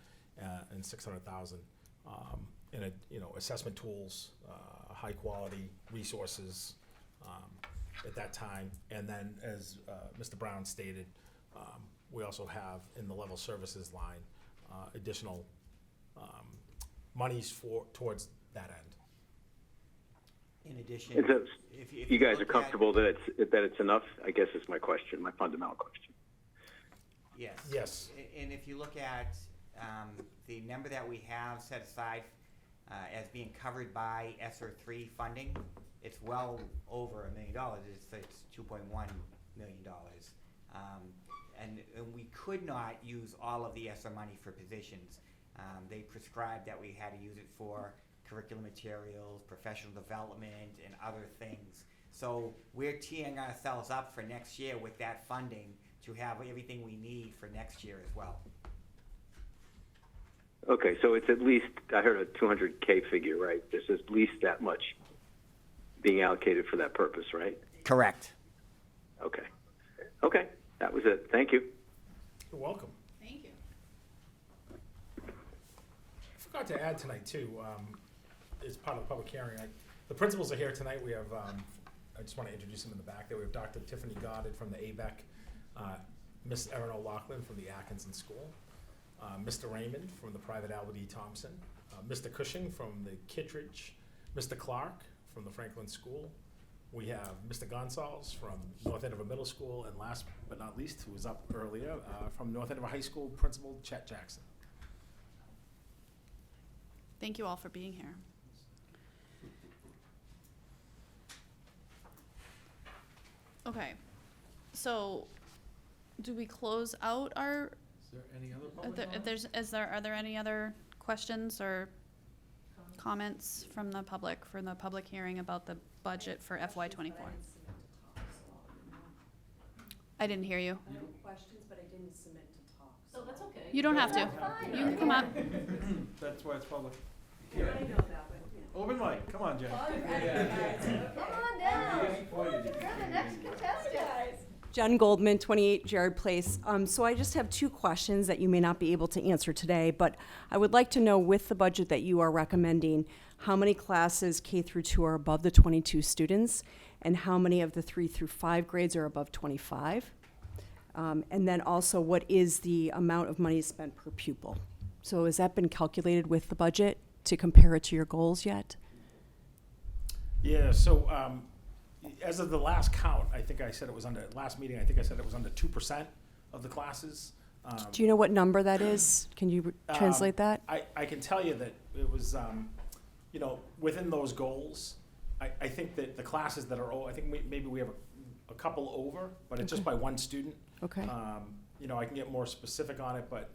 and $600,000 in assessment tools, high quality resources at that time. And then, as Mr. Brown stated, we also have in the level services line additional monies towards that end. In addition, And so if you guys are look comfortable that it's enough? I guess is my question, my fundamental question. Yes. Yes. And if you look at the number that we have set aside as being covered by ESSER 3 funding, it's well over $1 million. It's $2.1 million. And we could not use all of the ESSER money for positions. They prescribed that we had to use it for curriculum materials, professional development, and other things. So we're teeing ourselves up for next year with that funding to have everything we need for next year as well. Okay, so it's at least, I heard a 200K figure, right? There's at least that much being allocated for that purpose, right? Correct. Okay. Okay, that was it. Thank you. You're welcome. Thank you. I forgot to add tonight too, as part of the public hearing, the principals are here tonight. We have, I just want to introduce them in the back there. We have Dr. Tiffany Goddard from the ABEC, Miss Erin O'Loughlin from the Atkinson School, Mr. Raymond from the private Albert E. Thompson, Mr. Cushing from the Kittredge, Mr. Clark from the Franklin School. We have Mr. Gonzalez from North Andover Middle School, and last but not least, who was up earlier, from North Andover High School, Principal Chet Jackson. Thank you all for being here. Okay, so do we close out our? Is there any other Are there any other questions or comments from the public hearing about the budget for FY24? I didn't hear you. Questions, but I didn't submit to talk. So that's okay. You don't have to. You can come up. That's why it's public. I know that, but, yeah. Open mic, come on, Jen. Come on down. You're the next contestant. Jen Goldman, 28 Jared Place. So I just have two questions that you may not be able to answer today, but I would like to know, with the budget that you are recommending, how many classes K through 2 are above the 22 students, and how many of the 3 through 5 grades are above 25? And then also, what is the amount of money spent per pupil? So has that been calculated with the budget to compare it to your goals yet? Yeah, so as of the last count, I think I said it was under, last meeting, I think I said it was under 2% of the classes. Do you know what number that is? Can you translate that? I can tell you that it was, within those goals, I think that the classes that are, I think maybe we have a couple over, but it's just by one student. Okay. I can get more specific on it, but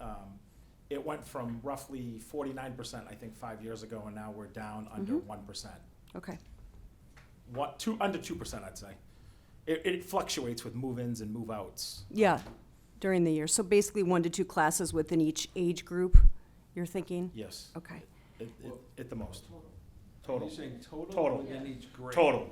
it went from roughly 49%, I think, 5 years ago, and now we're down under 1%. Okay. Under 2%, I'd say. It fluctuates with move-ins and move-outs. Yeah, during the year. So basically 1 to 2 classes within each age group, you're thinking? Yes. Okay. At the most. Total. Are you saying total? Total. Within each grade? Total.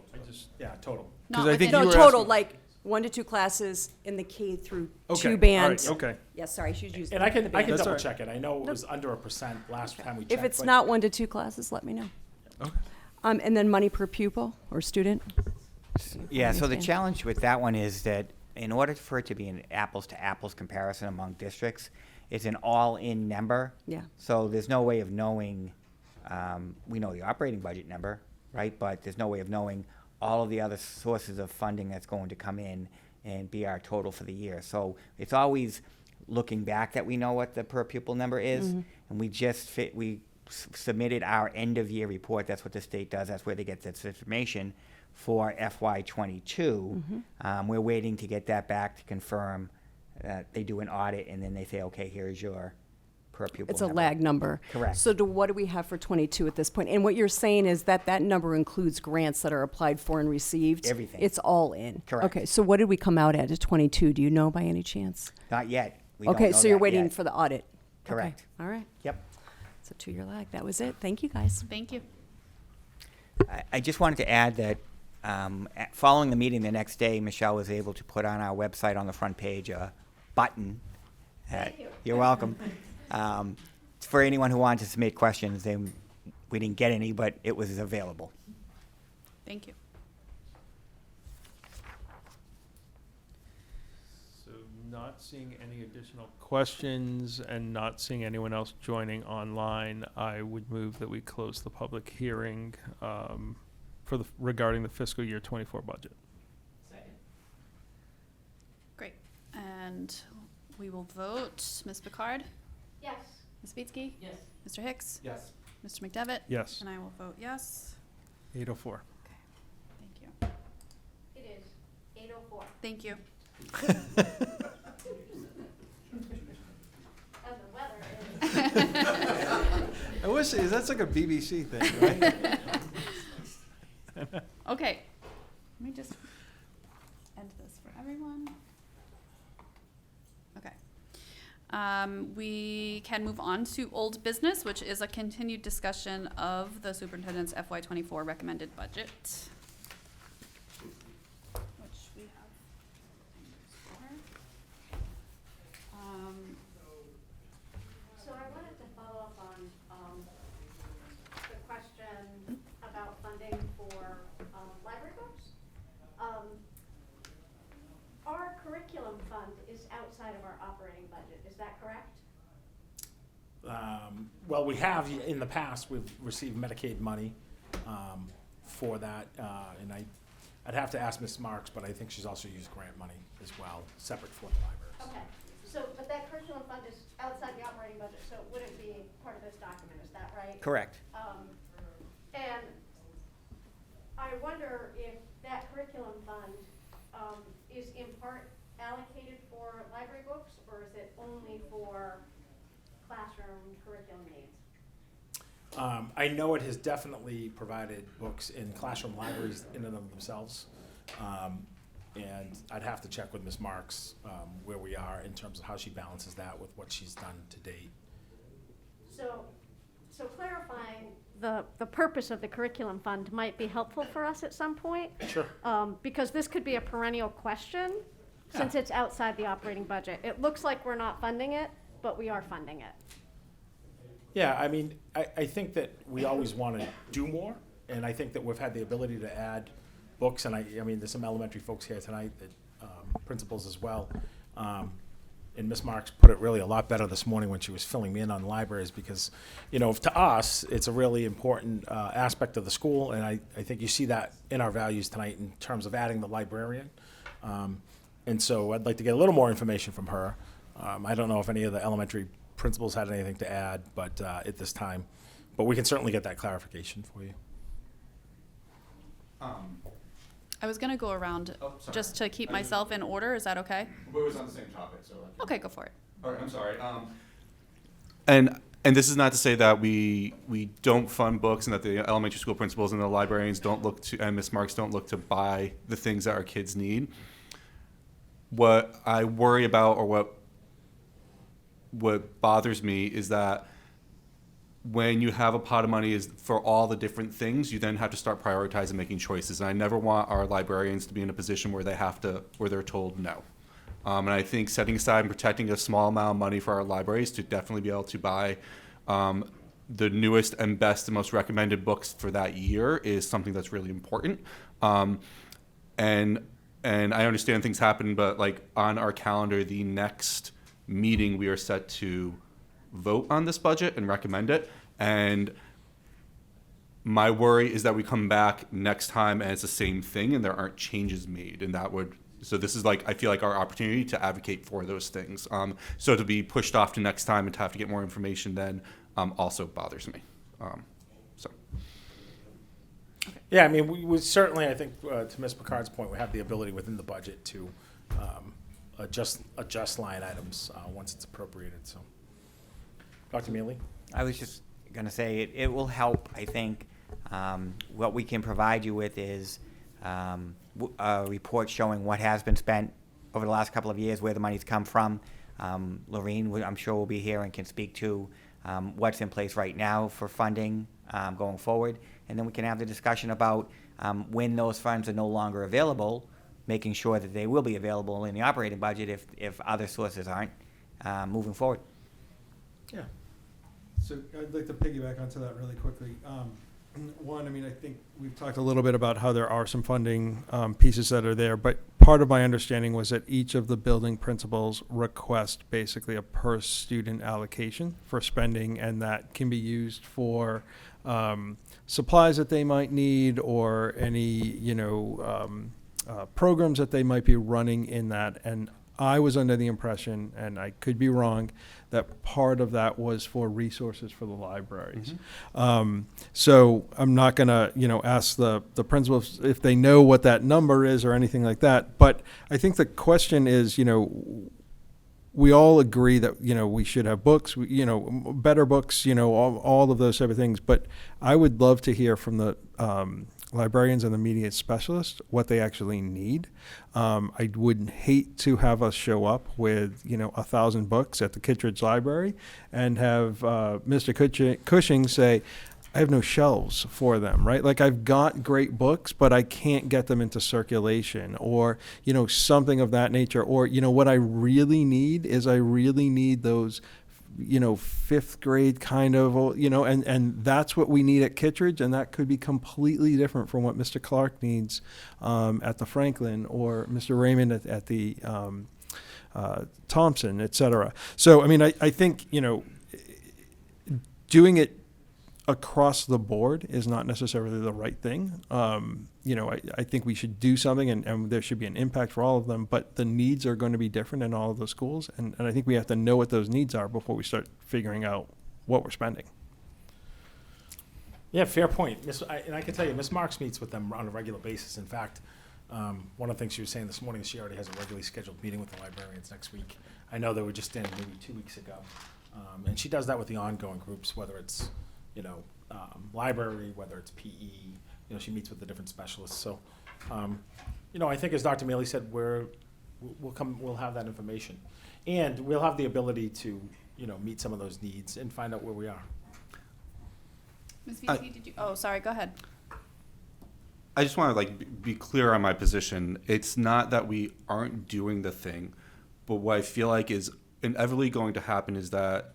Yeah, total. Not I think within- No, you were total, asking- like 1 to 2 classes in the K through Okay, 2 all band. right, okay. Yeah, sorry, she's using And I can the band. double all right. check it. I know it was under 1% last time we checked. If it's but- not 1 to 2 classes, let me know. Okay. And then money per pupil or student? Yeah, so the Understand. challenge with that one is that in order for it to be an apples-to-apples comparison among districts, it's an all-in number. Yeah. So there's no way of knowing, we know the operating budget number, right? But there's no way of knowing all of the other sources of funding that's going to come in and be our total for the year. So it's always looking back that we know what the per pupil number is, and we just submitted our end-of-year report. That's what the state does. That's where they get this information for FY22. We're waiting to get that back to confirm that they do an audit, and then they say, okay, here's your per pupil. It's a number. lag number. Correct. So what do we have for 22 at this point? And what you're saying is that that number includes grants that are applied for and received? Everything. It's all in? Correct. Okay, so what did we come out at 22? Do you know by any chance? Not yet. We don't Okay, know so you're that waiting yet. for the audit? Okay, Correct. all right. Yep. It's a 2-year lag. That was it. Thank you, guys. Thank you. I just wanted to add that following the meeting the next day, Michelle was able to put on our website on the front page a button. Thank you. You're welcome. For anyone who wanted to submit questions, we didn't get any, but it was available. Thank you. So not seeing any additional questions and not seeing anyone else joining online, I would move that we close the public hearing regarding the fiscal year 24 budget. Great. And we will vote. Ms. Picard? Yes. Ms. Beatsky? Yes. Mr. Hicks? Yes. Mr. McDevitt? Yes. And I will vote yes. 804. Thank you. It is 8:04. Thank you. And the weather is. I wish, that's like a BBC thing, right? Okay. Let me just end this for everyone. Okay. We can move on to old business, which is a continued discussion of the superintendent's FY24 recommended budget. Which we have. So I wanted to follow up on the question about funding for library books. Our curriculum fund is outside of our operating budget, is that correct? Well, we have, in the past, we've received Medicaid money for that, and I'd have to ask Ms. Marks, but I think she's also used grant money as well, separate for the libraries. Okay, so, but that curriculum fund is outside the operating budget, so it wouldn't be part of this document, is that right? Correct. And I wonder if that curriculum fund is in part allocated for library books, or is it only for classroom curriculum needs? I know it has definitely provided books in classroom libraries in and of themselves. And I'd have to check with Ms. Marks where we are in terms of how she balances that with what she's done to date. So clarifying the purpose of the curriculum fund might be helpful for us at some point. Sure. Because this could be a perennial question since it's outside the operating budget. It looks like we're not funding it, but we are funding it. Yeah, I mean, I think that we always want to do more, and I think that we've had the ability to add books, and I mean, there's some elementary folks here tonight, that principals as well. And Ms. Marks put it really a lot better this morning when she was filling me in on libraries, because, you know, to us, it's a really important aspect of the school, and I think you see that in our values tonight in terms of adding the librarian. And so I'd like to get a little more information from her. I don't know if any of the elementary principals had anything to add, but at this time, but we can certainly get that clarification for you. I was going to go around sorry. just to keep myself in order. Is that okay? But it was on the same topic, so. Okay, go for it. All right, I'm sorry. And this is not to say that we don't fund books and that the elementary school principals and the librarians don't look to, and Ms. Marks don't look to buy the things that our kids need. What I worry about, or what bothers me, is that when you have a pot of money is for all the different things, you then have to start prioritizing, making choices. And I never want our librarians to be in a position where they're told no. And I think setting aside and protecting a small amount of money for our libraries to definitely be able to buy the newest and best and most recommended books for that year is something that's really important. And I understand things happen, but like on our calendar, the next meeting we are set to vote on this budget and recommend it. And my worry is that we come back next time and it's the same thing and there aren't changes made, and so this is like, I feel like our opportunity to advocate for those things. So to be pushed off to next time and to have to get more information then also bothers me. So. Yeah, I mean, we would certainly, I think, to Ms. Picard's point, we have the ability within the budget to adjust line items once it's appropriated, so. Dr. Mealy? I was just going to say it will help, I think. What we can provide you with is a report showing what has been spent over the last couple of years, where the money's come from. Lorene, I'm sure, will be here and can speak to what's in place right now for funding going forward. And then we can have the discussion about when those funds are no longer available, making sure that they will be available in the operating budget if other sources aren't moving forward. Yeah. So I'd like to piggyback onto that really quickly. One, I mean, I think we've talked a little bit about how there are some funding pieces that are there, but part of my understanding was that each of the building principals request basically a per student allocation for spending, and that can be used for supplies that they might need or any, programs that they might be running in that. And I was under the impression, and I could be wrong, that part of that was for resources for the libraries. So I'm not going to, ask the principals if they know what that number is or anything like that. But I think the question is, we all agree that, we should have books, better books, all of those type of things. But I would love to hear from the librarians and the media specialists what they actually need. I would hate to have us show up with 1,000 books at the Kittredge Library and have Mr. Cushing say, I have no shelves for them, right? Like, I've got great books, but I can't get them into circulation, or something of that nature. Or what I really need is those fifth grade kind of, and that's what we need at Kittredge, and that could be completely different from what Mr. Clark needs at the Franklin, or Mr. Raymond at the Thompson, et cetera. So, I mean, I think, doing it across the board is not necessarily the right thing. I think we should do something, and there should be an impact for all of them, but the needs are going to be different in all of the schools, and I think we have to know what those needs are before we start figuring out what we're spending. Yeah, fair point. And I can tell you, Ms. Marks meets with them on a regular basis. In fact, one of the things she was saying this morning is she already has a regularly scheduled meeting with the librarians next week. I know they were just in maybe 2 weeks ago. And she does that with the ongoing groups, whether it's library, whether it's PE, she meets with the different specialists. So, I think, as Dr. Mealy said, we'll have that information, and we'll have the ability to, meet some of those needs and find out where we are. Ms. Vesey, did you? Oh, sorry. Go ahead. I just want to be clear on my position. It's not that we aren't doing the thing, but what I feel like is inevitably going to happen is that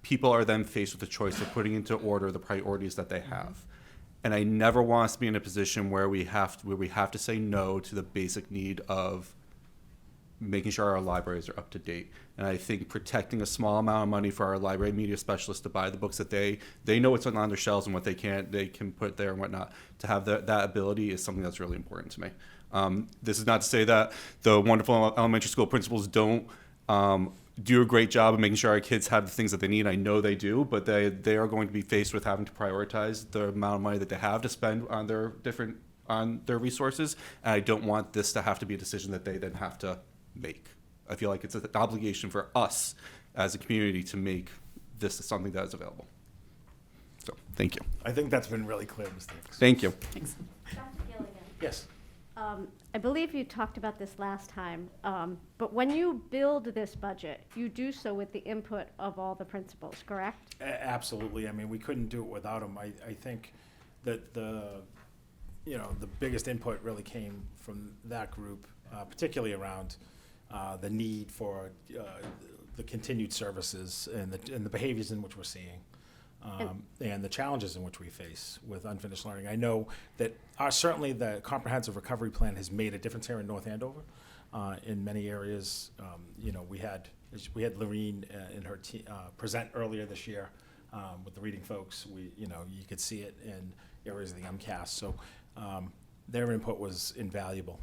people are then faced with the choice of putting into order the priorities that they have. And I never want us to be in a position where we have to say no to the basic need of making sure our libraries are up to date. And I think protecting a small amount of money for our library media specialists to buy the books that they know what's on their shelves and what they can put there and whatnot, to have that ability is something that's really important to me. This is not to say that the wonderful elementary school principals don't do a great job of making sure our kids have the things that they need. I know they do, but they are going to be faced with having to prioritize the amount of money that they have to spend on their resources. And I don't want this to have to be a decision that they then have to make. I feel like it's an obligation for us as a community to make this something that is available. So, thank you. I think that's been really clear, Mr. Hicks. Thank you. Thanks. Dr. Gilligan. Yes. I believe you talked about this last time, but when you build this budget, you do so with the input of all the principals, correct? Absolutely. I mean, we couldn't do it without them. I think that the biggest input really came from that group, particularly around the need for the continued services and the behaviors in which we're seeing. And the challenges in which we face with unfinished learning. I know that certainly the comprehensive recovery plan has made a difference here in North Andover. In many areas, we had Lorene and her team present earlier this year with the reading folks. You could see it in areas of the MCAS. So their input was invaluable.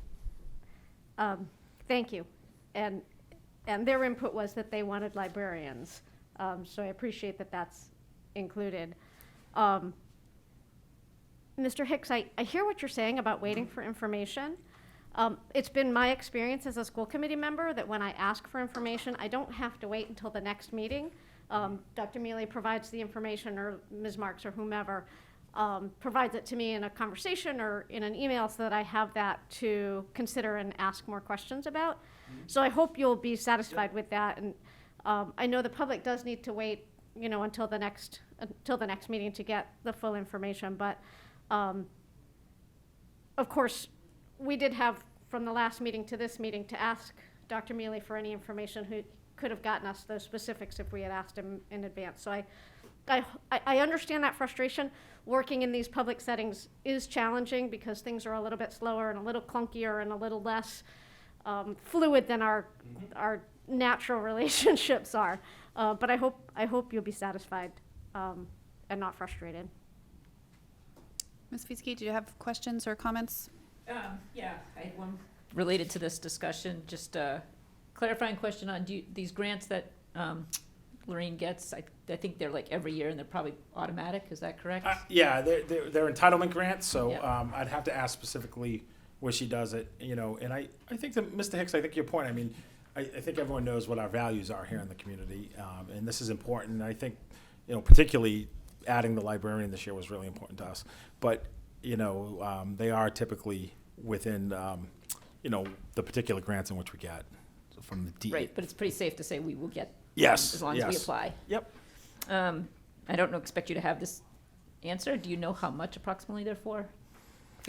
Thank you. And their input was that they wanted librarians. So I appreciate that that's included. Mr. Hicks, I hear what you're saying about waiting for information. It's been my experience as a school committee member that when I ask for information, I don't have to wait until the next meeting. Dr. Mealy provides the information, or Ms. Marks or whomever, provides it to me in a conversation or in an email so that I have that to consider and ask more questions about. So I hope you'll be satisfied with that. And I know the public does need to wait, until the next meeting to get the full information. But of course, we did have from the last meeting to this meeting to ask Dr. Mealy for any information who could have gotten us those specifics if we had asked him in advance. So I understand that frustration. Working in these public settings is challenging because things are a little bit slower and a little clunkier and a little less fluid than our natural relationships are. But I hope you'll be satisfied and not frustrated. Ms. Fieske, do you have questions or comments? Yeah, I had one related to this discussion. Just a clarifying question on these grants that Lorraine gets. I think they're like every year and they're probably automatic. Is that correct? Yeah, they're entitlement grants, so Yep. I'd have to ask specifically where she does it, and I think that, Mr. Hicks, I think your point, I think everyone knows what our values are here in the community, and this is important. And I think, particularly adding the librarian this year was really important to us. But, they are typically within, the particular grants in which we get from the DE. Right, but it's pretty safe to say we will get Yes, as long as we yes. apply. Yep. I don't expect you to have this answer. Do you know how much approximately they're for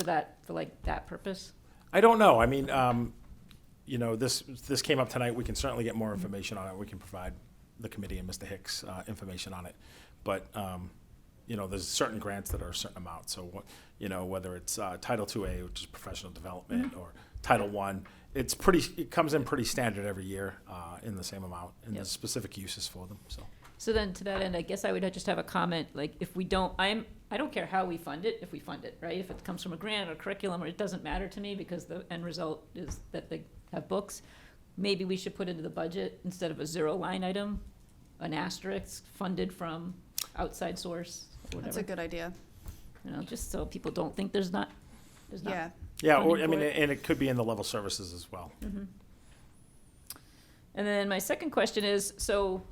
that purpose? I don't know. This came up tonight. We can certainly get more information on it. We can provide the committee and Mr. Hicks information on it. But, there's certain grants that are a certain amount. So, whether it's Title IIA, which is professional development, or Title I, it comes in pretty standard every year in the same amount, and there's specific uses for them. So then to that end, I guess I would just have a comment, like if we don't, I don't care how we fund it, if we fund it, right? If it comes from a grant or curriculum, or it doesn't matter to me because the end result is that they have books. Maybe we should put into the budget, instead of a 0 line item, an asterisk funded from outside source, or whatever. That's a good idea. Just so people don't think there's not. Yeah. Yeah, funding for it. and it could be in the level services as well. Mm-hmm. And then my second question is, so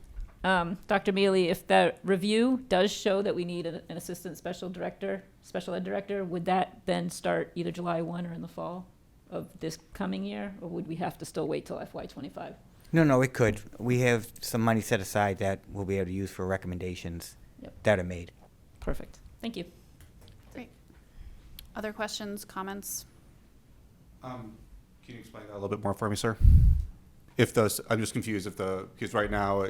Dr. Mealy, if that review does show that we need an assistant special ed director, would that then start either July 1 or in the fall of this coming year, or would we have to still wait till FY25? No, it could. We have some money set aside that we'll be able to use for recommendations that are made. Perfect. Thank you. Great. Other questions, comments? Can you explain that a little bit more for me, sir? I'm just confused because right now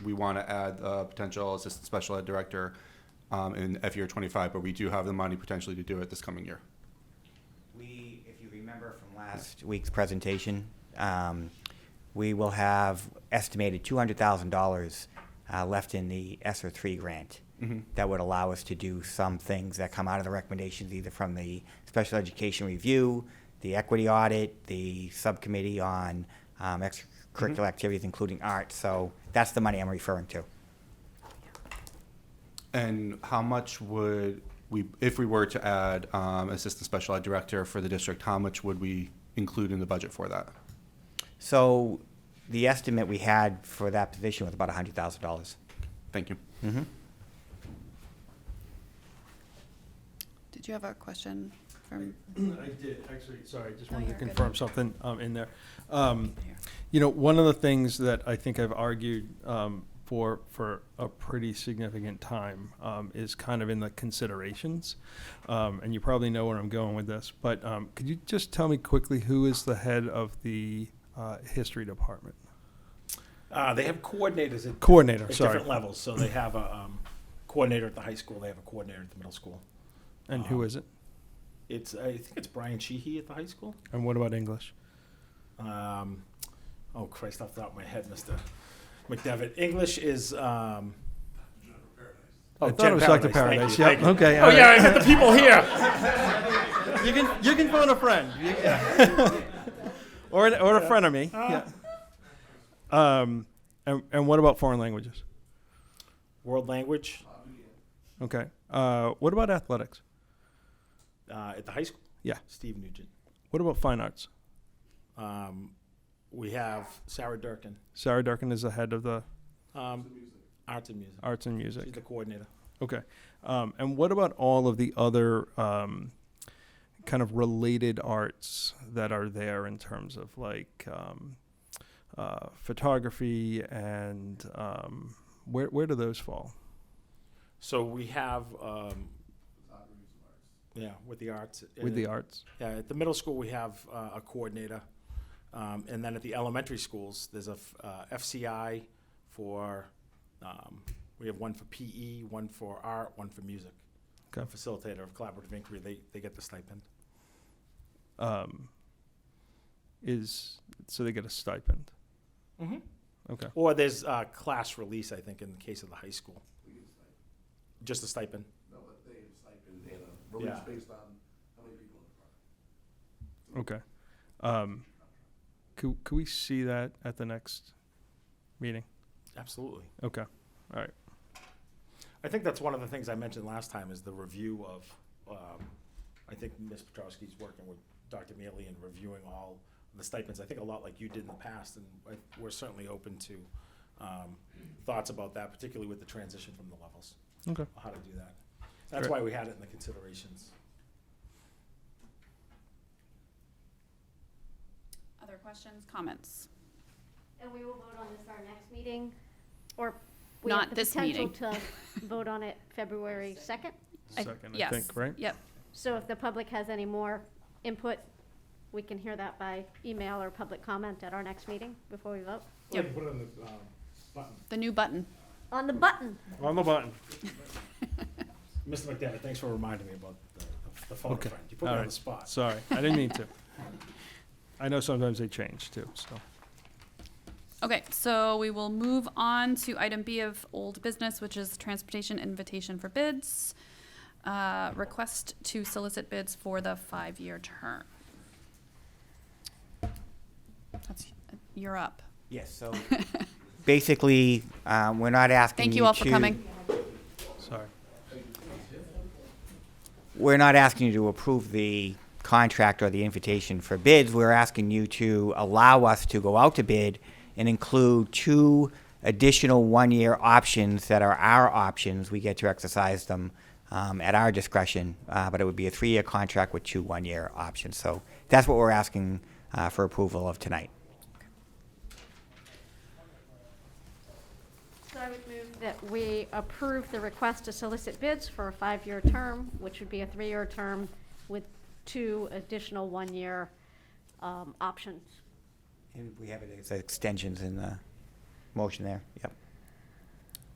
we want to add a potential assistant special ed director in FY 25, but we do have the money potentially to do it this coming year. If you remember from last week's presentation, we will have estimated $200,000 left in the ESSER 3 grant. Mm-hmm. That would allow us to do some things that come out of the recommendations, either from the special education review, the equity audit, the subcommittee on extracurricular activities, including art. So that's the money I'm referring to. And how much would if we were to add assistant special ed director for the district, how much would we include in the budget for that? So the estimate we had for that position was about $100,000. Thank you. Mm-hmm. Did you have a question from? I did, actually, sorry, I just wanted to you're good. confirm something in there. One of the things that I think I've argued for a pretty significant time is kind of in the considerations. And you probably know where I'm going with this, but could you just tell me quickly who is the head of the history department? They have coordinators at Sorry. different levels. So they have a coordinator at the high school. They have a coordinator at the middle school. And who is it? I think it's Brian Sheehy at the high school. And what about English? Oh Christ, off the top of my head, Mr. McDevitt. English is. I thought Jen it was Paradise. Dr. Paradise. Thank you, thank you. Okay. Oh yeah, I got the people here. You can phone a friend. or a friend of me. Yeah. And what about foreign languages? World language. Okay. What about athletics? At the high school. Yeah. Steve Nugent. What about fine arts? We have Sarah Durkin. Sarah Durkin is the head of the. Arts and music. Arts and music. She's the coordinator. Okay. And what about all of the other kind of related arts that are there in terms of like photography and where do those fall? So we have, with the arts. With the arts? Yeah, at the middle school, we have a coordinator. And then at the elementary schools, there's a FCI for, we have one for PE, one for art, one for music. Okay. A facilitator of collaborative inquiry, they get the stipend. So they get a stipend? Mm-hmm. Okay. Or there's class release, I think, in the case of the high school. Just a stipend. No, but they have a stipend and a release based on how many people in the department. Okay. Could we see that at the next meeting? Absolutely. Okay. All right. I think that's one of the things I mentioned last time is the review of, I think Ms. Petrowski's working with Dr. Mealy and reviewing all the stipends. I think a lot like you did in the past, and we're certainly open to thoughts about that, particularly with the transition from the levels. Okay. How to do that. That's Great. why we had it in the considerations. Other questions, comments? And we will vote on this our next meeting, or we Not have the this potential meeting. to vote on it February 2nd? Second, I Yes. think, right? Yep. So if the public has any more input, we can hear that by email or public comment at our next meeting before we vote? Yeah, put it on the button. The new button. On the button. On the button. Mr. McDevitt, thanks for reminding me about the phone Okay. friend. You put me All on right. the spot. Sorry, I didn't mean to. I know sometimes they change too, so. Okay, so we will move on to item B of old business, which is transportation invitation for bids. Request to solicit bids for the 5-year term. You're up. Yes, so basically, we're not asking Thank you you all for to- coming. Sorry. We're not asking you to approve the contract or the invitation for bids. We're asking you to allow us to go out to bid and include 2 additional 1-year options that are our options. We get to exercise them at our discretion, but it would be a 3-year contract with 2 1-year options. So that's what we're asking for approval of tonight. So I would move that we approve the request to solicit bids for a 5-year term, which would be a 3-year term with 2 additional 1-year options. And we have it as extensions in the motion there. Yep.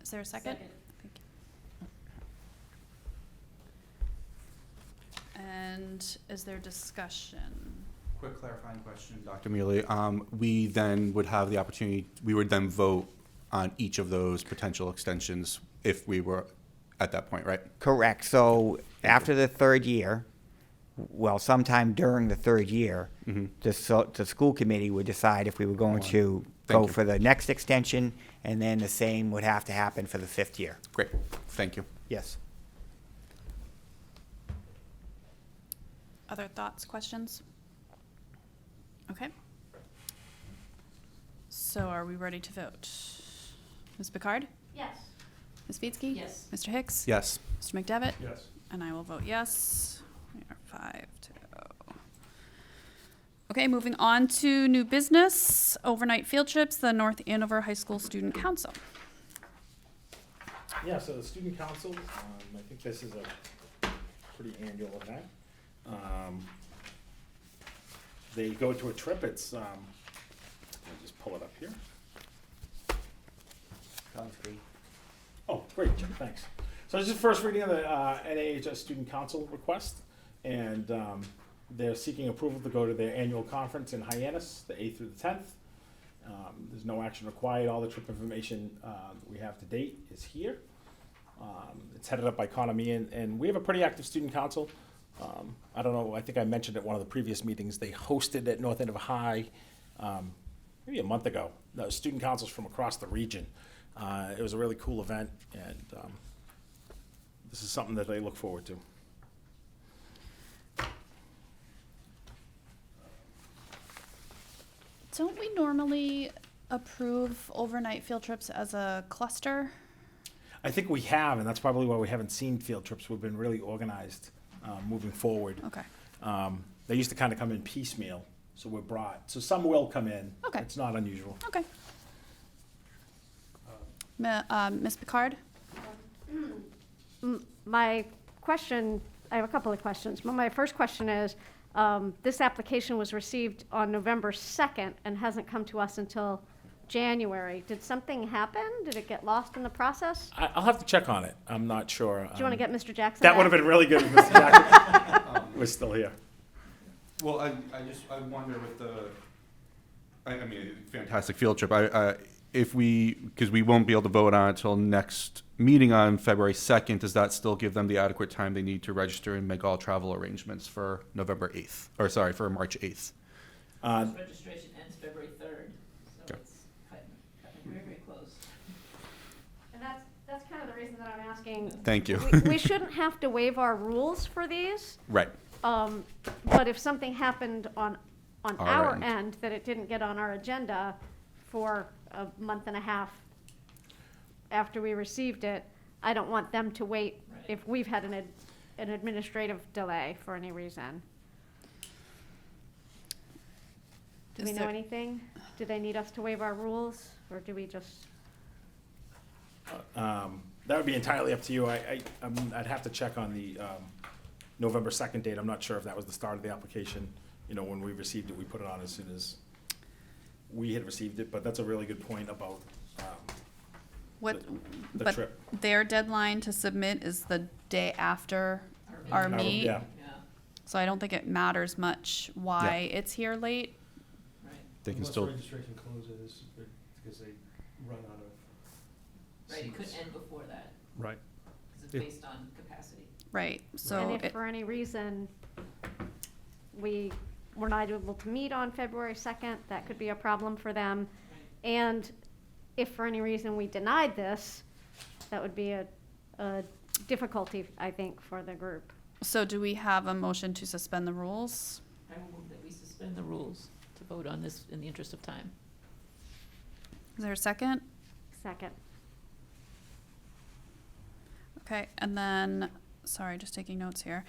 Is there a second? Thank you. And is there discussion? Quick clarifying question, Dr. Mealy. We then would have the opportunity, we would then vote on each of those potential extensions if we were at that point, right? Correct. So after the 3rd year, well, sometime during the 3rd year, the school committee would decide if we were going to Thank go you. for the next extension, and then the same would have to happen for the 5th year. Great, thank you. Yes. Other thoughts, questions? Okay. So are we ready to vote? Ms. Picard? Yes. Ms. Fiedzky? Yes. Mr. Hicks? Yes. Mr. McDevitt? Yes. And I will vote yes. We are 5-0. Okay, moving on to new business, overnight field trips, the North Andover High School Student Council. Yeah, so the student council, I think this is a pretty annual event. They go to a trip, it's, let me just pull it up here. Sounds great. Oh, great, Jim, thanks. So this is the first reading of the NAHS Student Council request, and they're seeking approval to go to their annual conference in Hyannis, the 8th through the 10th. There's no action required. All the trip information that we have to date is here. It's headed up by Connor Meehan, and we have a pretty active student council. I don't know, I think I mentioned at one of the previous meetings, they hosted at North Andover High maybe a month ago, the student councils from across the region. It was a really cool event, and this is something that they look forward to. Don't we normally approve overnight field trips as a cluster? I think we have, and that's probably why we haven't seen field trips. We've been really organized moving forward. Okay. They used to kind of come in piecemeal, so we're brought. So some will come in. Okay. It's not unusual. Okay. Ms. Picard? My question, I have a couple of questions. But my first question is, this application was received on November 2nd and hasn't come to us until January. Did something happen? Did it get lost in the process? I'll have to check on it. I'm not sure. Do you want to get Mr. Jackson That back? would have been really good if Mr. Jackson was still here. Well, I wonder with the, I mean, fantastic field trip. If we, because we won't be able to vote on it until next meeting on February 2nd, does that still give them the adequate time they need to register and make all travel arrangements for November 8th, or sorry, for March 8th? Registration ends February 3rd, so Okay. it's cutting very, very close. And that's kind of the reason that I'm asking. Thank you. We shouldn't have to waive our rules for these. Right. But if something happened on Our our end. end that it didn't get on our agenda for a month and a half after we received it, I don't want them to wait if we've had an administrative delay for any reason. Do we know anything? Do they need us to waive our rules, or do we just? That would be entirely up to you. I'd have to check on the November 2nd date. I'm not sure if that was the start of the application. You know, when we received it, we put it on as soon as we had received it, but that's a really good point about What, the but trip. their deadline to submit is the day after our meet. Yeah. So I don't think it matters much why it's here late. They can Unless still, registration closes because they run out of. Right, it could end before that, Right. because it's based on capacity. Right, so And if for any reason we were not able to meet on February 2nd, that could be a problem for them. And if for any reason we denied this, that would be a difficulty, I think, for the group. So do we have a motion to suspend the rules? I will move that we suspend the rules to vote on this in the interest of time. Is there a second? Second. Okay, and then, sorry, just taking notes here.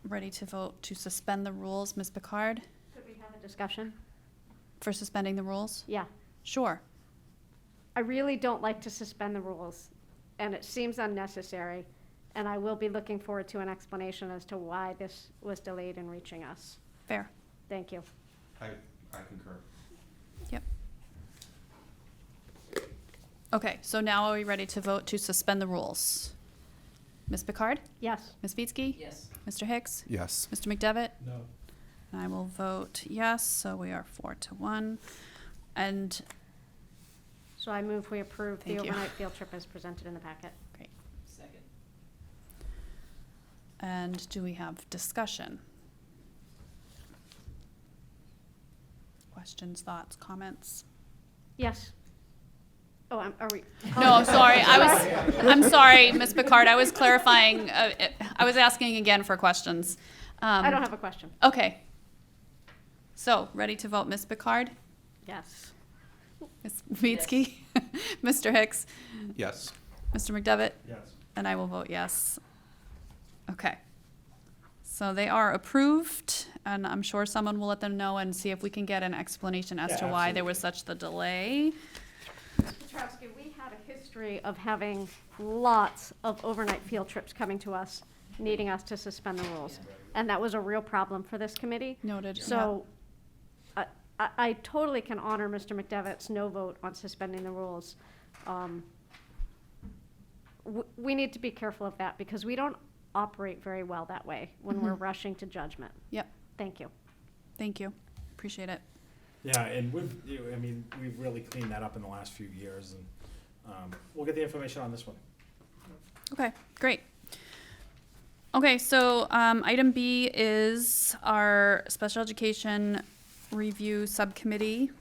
Ready to vote to suspend the rules, Ms. Picard, Could we have a discussion? for suspending the rules? Yeah. Sure. I really don't like to suspend the rules, and it seems unnecessary. And I will be looking forward to an explanation as to why this was delayed in reaching us. Fair. Thank you. I concur. Yep. Okay, so now are we ready to vote to suspend the rules? Ms. Picard? Yes. Ms. Vitsky? Yes. Mr. Hicks? Yes. Mr. McDevitt? No. And I will vote yes, so we are 4-1. And, So I move we approve the Thank you. overnight field trip as presented in the packet. great. Second. And do we have discussion? Questions, thoughts, comments? Yes. Oh, are we? No, I'm sorry, I'm sorry, Ms. Picard, I was clarifying, I was asking again for questions. I don't have a question. Okay. So, ready to vote, Ms. Picard? Yes. Ms. Vitsky? Mr. Hicks? Yes. Mr. McDevitt? Yes. And I will vote yes. Okay. So they are approved, and I'm sure someone will let them know and see if we can get an explanation as to why there was such the delay. Mr. Petrowski, we had a history of having lots of overnight field trips coming to us, needing us to suspend the rules. And that was a real problem for this committee. Noted. So I totally can honor Mr. McDevitt's no vote on suspending the rules. We need to be careful of that because we don't operate very well that way when we're rushing to judgment. Yep. Thank you. Thank you. Appreciate it. Yeah, and we've really cleaned that up in the last few years, and we'll get the information on this one. Okay, great. Okay, so item B is our special education review subcommittee.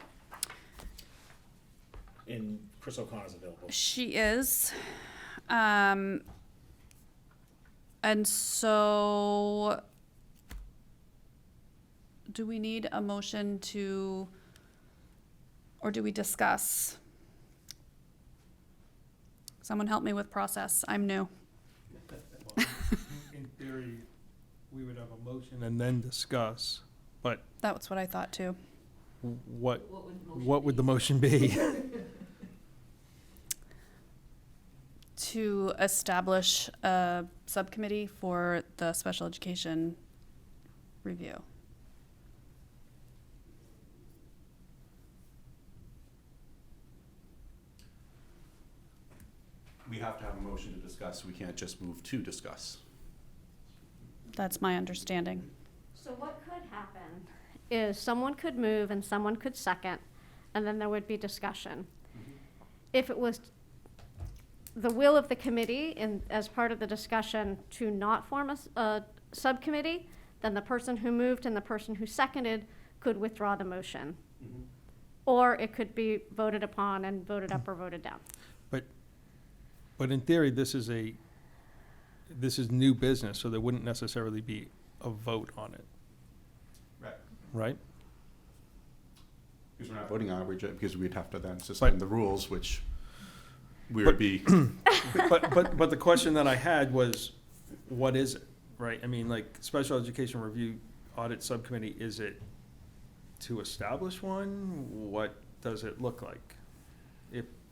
And Chris O'Connor's available. She is. And so, do we need a motion to, or do we discuss? Someone help me with process. I'm new. In theory, we would have a motion and then discuss, but That's what I thought too. what would the motion be? To establish a subcommittee for the special education review. We have to have a motion to discuss. We can't just move to discuss. That's my understanding. So what could happen is someone could move and someone could second, and then there would be discussion. If it was the will of the committee and as part of the discussion to not form a subcommittee, then the person who moved and the person who seconded could withdraw the motion. Or it could be voted upon and voted up or voted down. But in theory, this is new business, so there wouldn't necessarily be a vote on it, Right. right? Because we're not voting on it, because we'd have to then suspend the rules, which we would be. But the question that I had was, what is it, right? I mean, like, Special Education Review Audit Subcommittee, is it to establish one? What does it look like?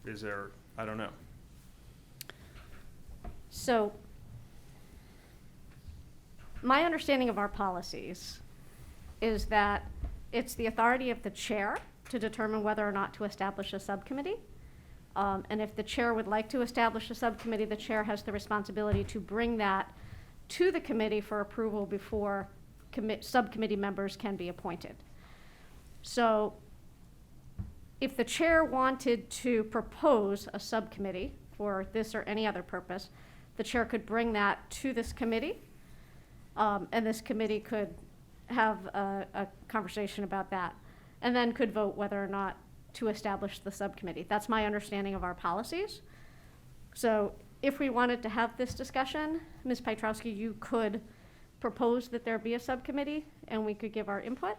Is there, I don't know. So my understanding of our policies is that it's the authority of the chair to determine whether or not to establish a subcommittee. And if the chair would like to establish a subcommittee, the chair has the responsibility to bring that to the committee for approval before subcommittee members can be appointed. So if the chair wanted to propose a subcommittee for this or any other purpose, the chair could bring that to this committee, and this committee could have a conversation about that, and then could vote whether or not to establish the subcommittee. That's my understanding of our policies. So if we wanted to have this discussion, Ms. Pietrowski, you could propose that there be a subcommittee, and we could give our input.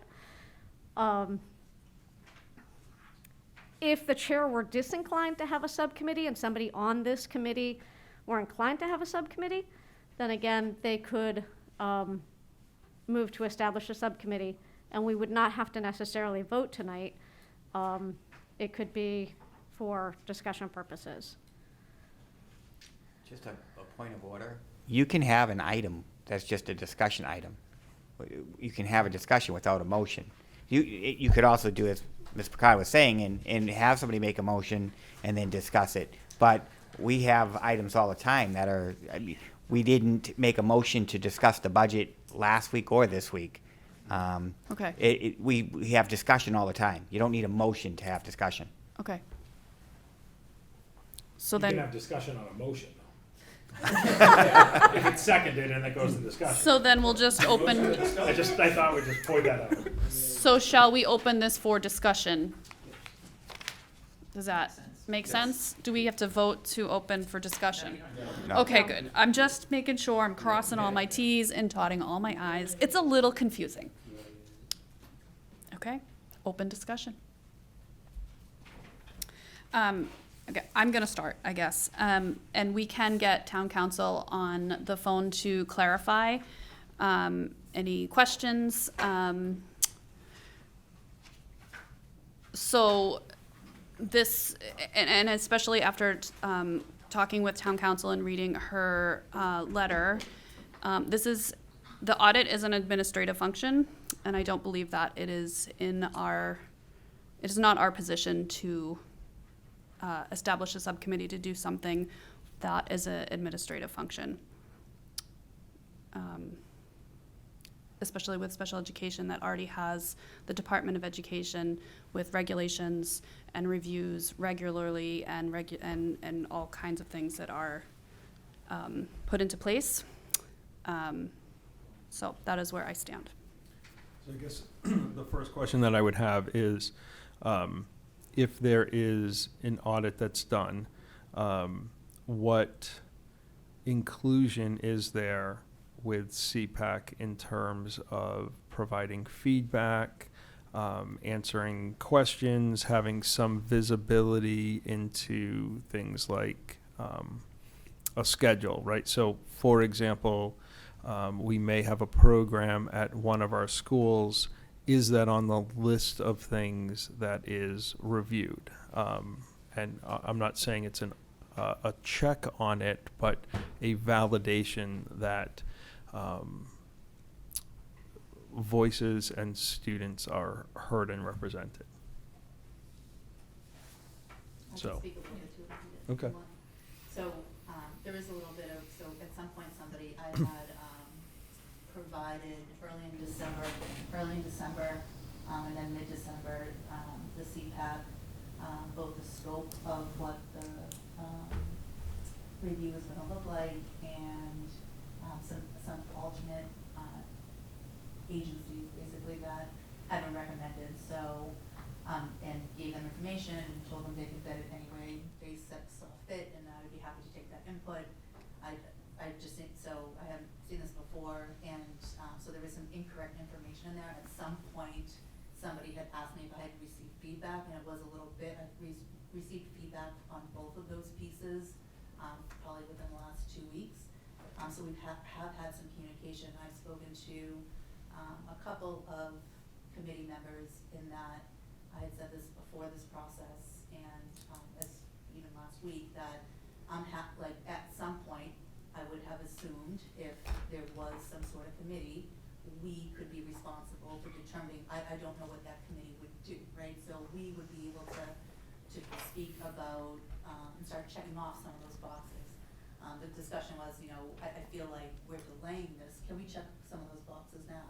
If the chair were disinclined to have a subcommittee and somebody on this committee were inclined to have a subcommittee, then again, they could move to establish a subcommittee, and we would not have to necessarily vote tonight. It could be for discussion purposes. Just a point of order. You can have an item that's just a discussion item. You can have a discussion without a motion. You could also do as Ms. Picard was saying and have somebody make a motion and then discuss it. But we have items all the time that are, I mean, we didn't make a motion to discuss the budget last week or this week. Okay. We have discussion all the time. You don't need a motion to have discussion. Okay. So You can then, have discussion on a motion, though. If it's seconded and it goes to discussion. so then we'll just open, I thought we'd just point that out. so shall we open this for discussion? Does that make sense? Do we have to vote to open for discussion? No. Okay, good. I'm just making sure I'm crossing all my Ts and dotting all my Is. It's a little confusing. Okay, open discussion. Okay, I'm gonna start, I guess. And we can get town council on the phone to clarify any questions. So this, and especially after talking with town council and reading her letter, the audit is an administrative function, and I don't believe that it is not our position to establish a subcommittee to do something that is an administrative function. Especially with special education that already has the Department of Education with regulations and reviews regularly and all kinds of things that are put into place. So that is where I stand. So I guess the first question that I would have is, if there is an audit that's done, what inclusion is there with CPAC in terms of providing feedback, answering questions, having some visibility into things like a schedule, right? So, for example, we may have a program at one of our schools. Is that on the list of things that is reviewed? And I'm not saying it's a check on it, but a validation that voices and students are heard and represented. So, okay. So there is a little bit of, so at some point somebody I had provided early in December, and then mid-December, the CPAC, both the scope of what the review is going to look like and some alternate agencies basically that had been recommended. So, and gave them information and told them they could vet it anyway. They saw fit, and I would be happy to take that input. I just think, so I haven't seen this before, and so there was some incorrect information in there. At some point, somebody had asked me if I had received feedback, and it was a little bit, I received feedback on both of those pieces, probably within the last 2 weeks. So we have had some communication. I've spoken to a couple of committee members in that I had said this before this process, and as even last week, that like at some point I would have assumed if there was some sort of committee, we could be responsible for determining. I don't know what that committee would do, right? So we would be able to speak about and start checking off some of those boxes. The discussion was, I feel like we're delaying this. Can we check some of those boxes now?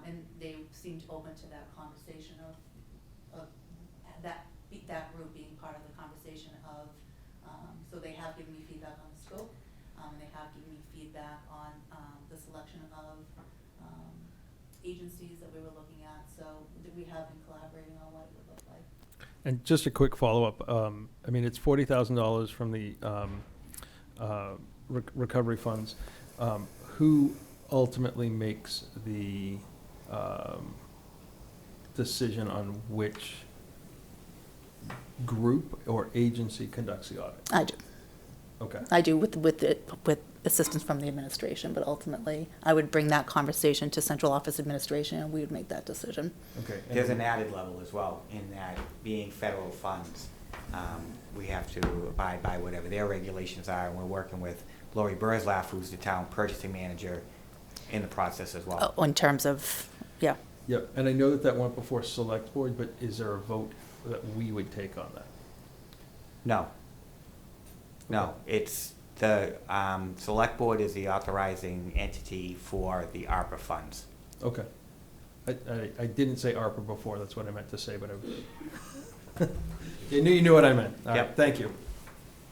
And they seemed open to that conversation of that group being part of the conversation of, so they have given me feedback on the scope, and they have given me feedback on the selection of agencies that we were looking at. So we have been collaborating on what it would look like. And just a quick follow-up. I mean, it's $40,000 from the recovery funds. Who ultimately makes the decision on which group or agency conducts the audit? I do. Okay. I do with assistance from the administration, but ultimately I would bring that conversation to central office administration, and we would make that decision. Okay. There's an added level as well in that being federal funds, we have to abide by whatever their regulations are, and we're working with Lori Burzlaff, who's the town purchasing manager, in the process as well. In terms of, yeah. Yep, and I know that went before select board, but is there a vote that we would take on that? No. No, it's the select board is the authorizing entity for the ARPA funds. Okay. I didn't say ARPA before, that's what I meant to say, but you knew what I meant. All right, thank you.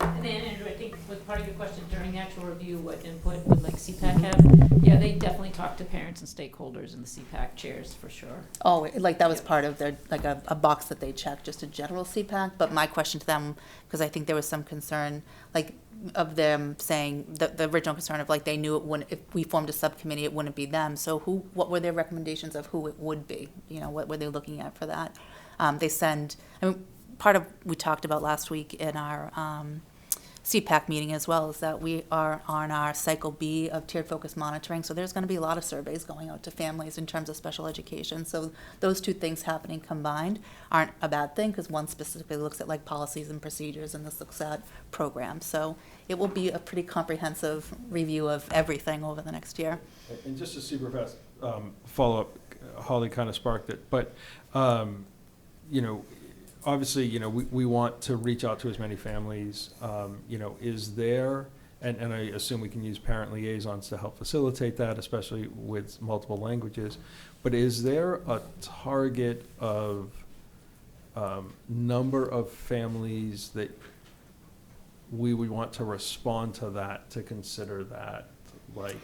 And then, Andrew, I think was part of your question during the actual review, what input would like CPAC have? Yeah, they definitely talk to parents and stakeholders in the CPAC chairs for sure. Oh, like that was part of their, like a box that they checked, just a general CPAC. But my question to them, because I think there was some concern, like of them saying, the original concern of like they knew it wouldn't, if we formed a subcommittee, it wouldn't be them. So what were their recommendations of who it would be? What were they looking at for that? They send, I mean, part of we talked about last week in our CPAC meeting as well is that we are on our cycle B of tiered focus monitoring. So there's going to be a lot of surveys going out to families in terms of special education. So those two things happening combined aren't a bad thing, because one specifically looks at like policies and procedures, and this looks at programs. So it will be a pretty comprehensive review of everything over the next year. And just a super fast follow-up, Holly kind of sparked it, but obviously, we want to reach out to as many families. Is there, and I assume we can use parent liaisons to help facilitate that, especially with multiple languages, but is there a target of number of families that we would want to respond to that, to consider that, like?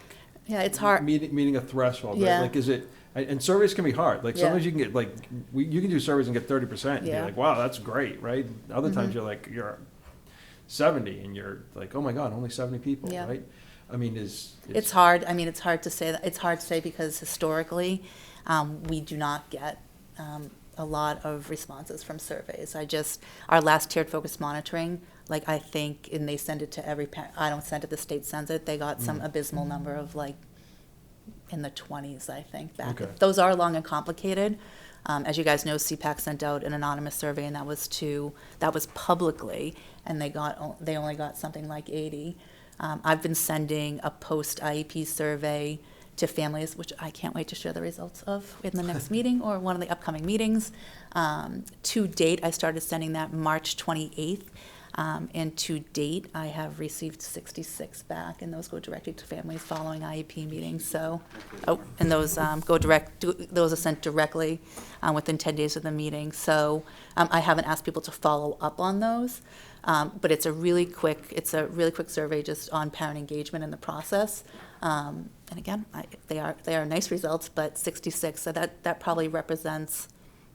Yeah, it's hard. Meeting a threshold, Yeah. right? Like, is it, and surveys can be hard. Like, sometimes you can get, like, you can do surveys and get 30%. And be like, wow, that's great, right? Other times you're like, you're 70 and you're like, oh my God, only 70 people, right? I mean, it's hard. I mean, it's hard to say that. It's hard to say because historically, we do not get a lot of responses from surveys. Our last tiered focus monitoring Like, I think, and they send it to every parent, I don't send it, the state sends it, they got some abysmal number of like, in the 20s, I think, back. Okay. Those are long and complicated. As you guys know, CPAC sent out an anonymous survey, and that was publicly, and they only got something like 80. I've been sending a post-IEP survey to families, which I can't wait to share the results of in the next meeting or one of the upcoming meetings. To date, I started sending that March 28th. And to date, I have received 66 back, and those go directly to families following IEP meetings. So, and those those are sent directly within 10 days of the meeting. So, I haven't asked people to follow up on those, but it's a really quick survey just on parent engagement in the process. And again, they are nice results, but 66. So that probably represents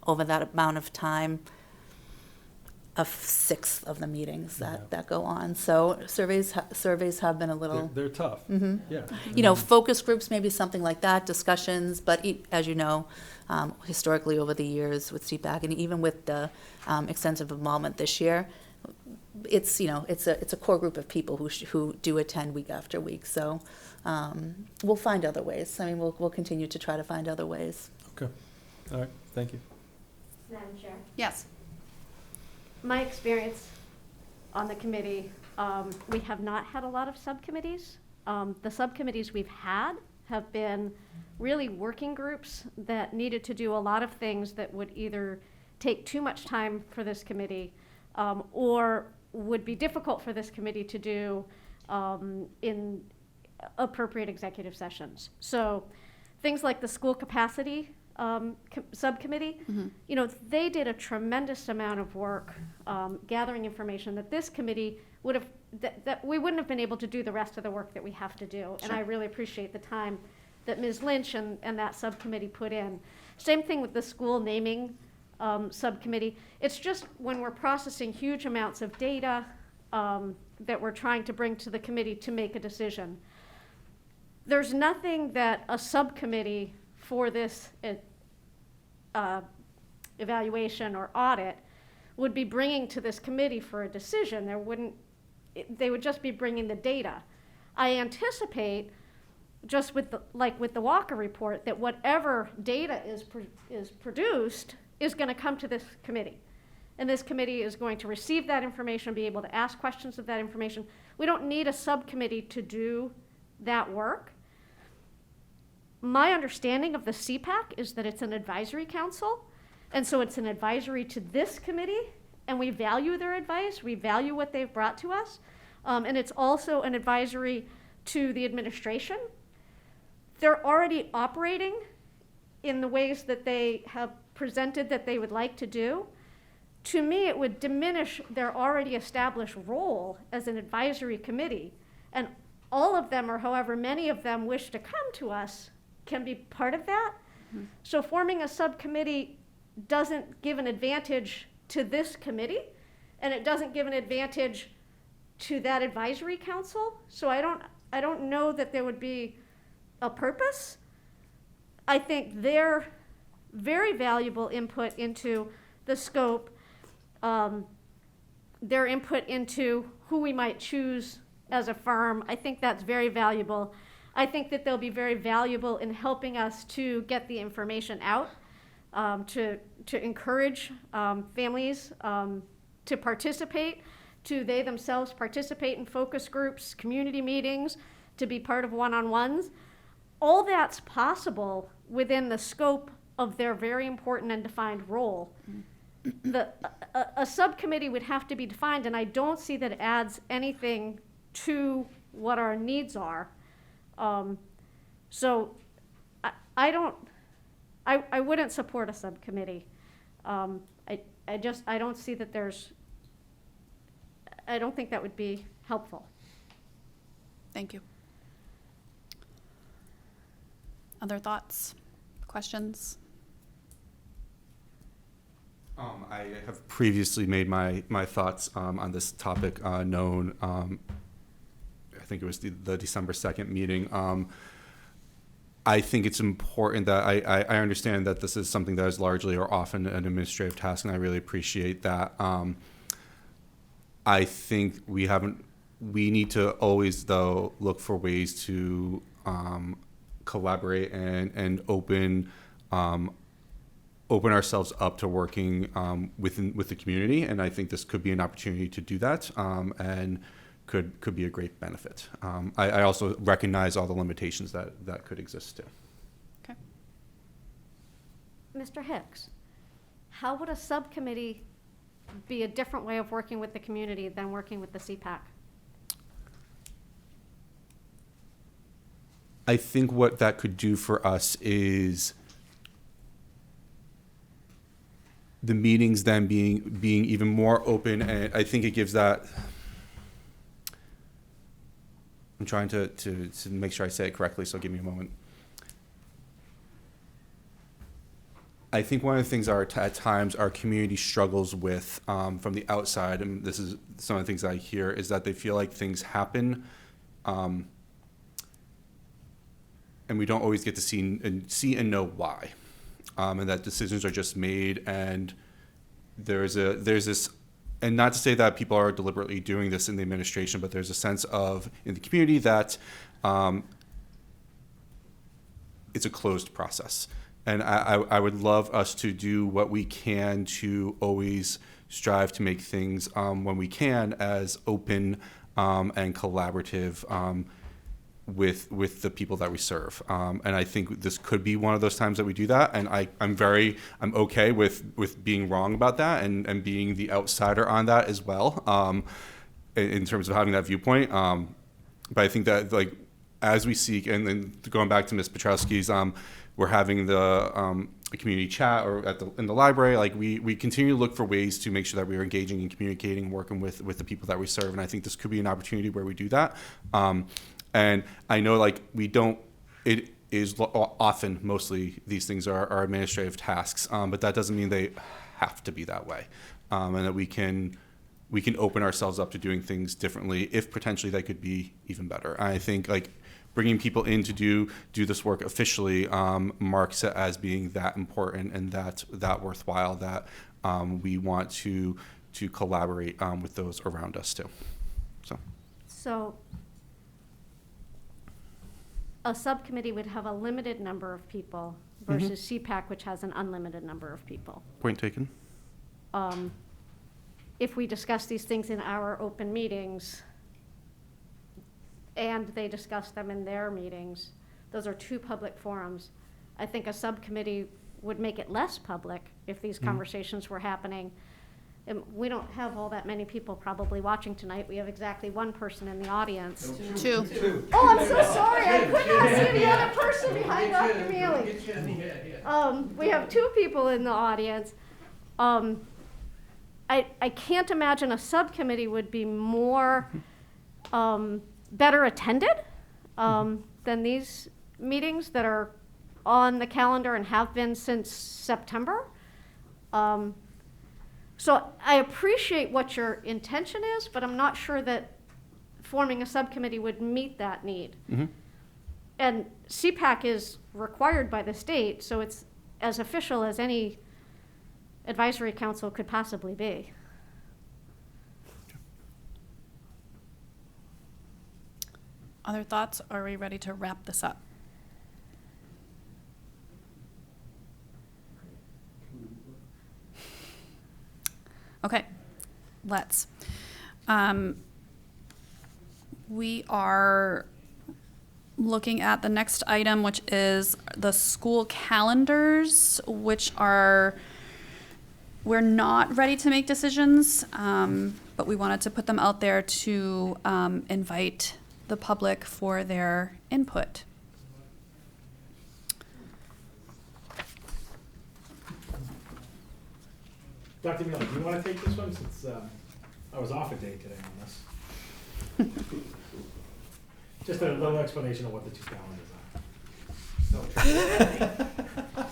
over that amount of time a sixth of the meetings that go on. So surveys have been a little. They're tough. Mm-hmm. Yeah. You know, focus groups, maybe something like that, discussions. But as you know, historically over the years with CPAC and even with the extensive involvement this year, it's a core group of people who do attend week after week. So we'll find other ways. I mean, we'll continue to try to find other ways. Okay. All right. Thank you. Madam Chair? Yes. My experience on the committee, we have not had a lot of subcommittees. The subcommittees we've had have been really working groups that needed to do a lot of things that would either take too much time for this committee or would be difficult for this committee to do in appropriate executive sessions. So things like the school capacity subcommittee, you know, they did a tremendous amount of work gathering information that this committee would have, that we wouldn't have been able to do the rest of the work that we have to do. Sure. And I really appreciate the time that Ms. Lynch and that subcommittee put in. Same thing with the school naming subcommittee. It's just when we're processing huge amounts of data that we're trying to bring to the committee to make a decision. There's nothing that a subcommittee for this evaluation or audit would be bringing to this committee for a decision. They would just be bringing the data. I anticipate, just with the Walker report, that whatever data is produced is going to come to this committee. And this committee is going to receive that information, be able to ask questions of that information. We don't need a subcommittee to do that work. My understanding of the CPAC is that it's an advisory council, and so it's an advisory to this committee, and we value their advice, we value what they've brought to us, and it's also an advisory to the administration. They're already operating in the ways that they have presented that they would like to do. To me, it would diminish their already established role as an advisory committee, and all of them, or however many of them wish to come to us, can be part of that. Mm-hmm. So forming a subcommittee doesn't give an advantage to this committee, and it doesn't give an advantage to that advisory council. So I don't know that there would be a purpose. I think their very valuable input into the scope, their input into who we might choose as a firm, I think that's very valuable. I think that they'll be very valuable in helping us to get the information out, to encourage families to participate, to they themselves participate in focus groups, community meetings, to be part of one-on-ones. All that's possible within the scope of their very important and defined role. A subcommittee would have to be defined, and I don't see that it adds anything to what our needs are. So I wouldn't support a subcommittee. I don't see that I don't think that would be helpful. Thank you. Other thoughts, questions? I have previously made my thoughts on this topic known. I think it was the December 2nd meeting. I think it's important that I understand that this is something that is largely or often an administrative task, and I really appreciate that. I think we need to always, though, look for ways to collaborate and open ourselves up to working with the community. And I think this could be an opportunity to do that, and could be a great benefit. I also recognize all the limitations that could exist too. Okay. Mr. Hicks, how would a subcommittee be a different way of working with the community than working with the CPAC? I think what that could do for us is the meetings then being even more open, and I think it gives that. I'm trying to make sure I say it correctly, so give me a moment. I think one of the things at times our community struggles with from the outside, and this is some of the things I hear, is that they feel like things happen, and we don't always get to see and know why, and that decisions are just made, and there's this, and not to say that people are deliberately doing this in the administration, but there's a sense of in the community that it's a closed process. And I would love us to do what we can to always strive to make things, when we can, as open and collaborative with the people that we serve. And I think this could be one of those times that we do that. And I'm okay with being wrong about that and being the outsider on that as well, in terms of having that viewpoint. But I think that, like, as we seek, and then going back to Ms. Petrowski's, we're having the community chat or in the library. Like we continue to look for ways to make sure that we are engaging and communicating, working with the people that we serve. And I think this could be an opportunity where we do that. And I know, like, it is often, mostly these things are administrative tasks, but that doesn't mean they have to be that way. And that we can open ourselves up to doing things differently if potentially they could be even better. I think, like, bringing people in to do this work officially marks it as being that important and that worthwhile, that we want to collaborate with those around us too. So a subcommittee would have a limited number of people versus CPAC, which has an unlimited number of people. Point taken. If we discuss these things in our open meetings, and they discuss them in their meetings, those are two public forums. I think a subcommittee would make it less public if these conversations were happening. And we don't have all that many people probably watching tonight. We have exactly one person in the audience. Two. Oh, I'm so sorry. I could not see the other person behind Dr. Mealy. We have two people in the audience. I can't imagine a subcommittee would be more better attended than these meetings that are on the calendar and have been since September. So I appreciate what your intention is, but I'm not sure that forming a subcommittee would meet that need. And CPAC is required by the state, so it's as official as any advisory council could possibly be. Other thoughts? Are we ready to wrap this up? Okay, let's. We are looking at the next item, which is the school calendars, which we're not ready to make decisions, but we wanted to put them out there to invite the public for their input. Dr. Miller, do you want to take this one, since I was off a day today on this? Just a little explanation of what the two calendars are.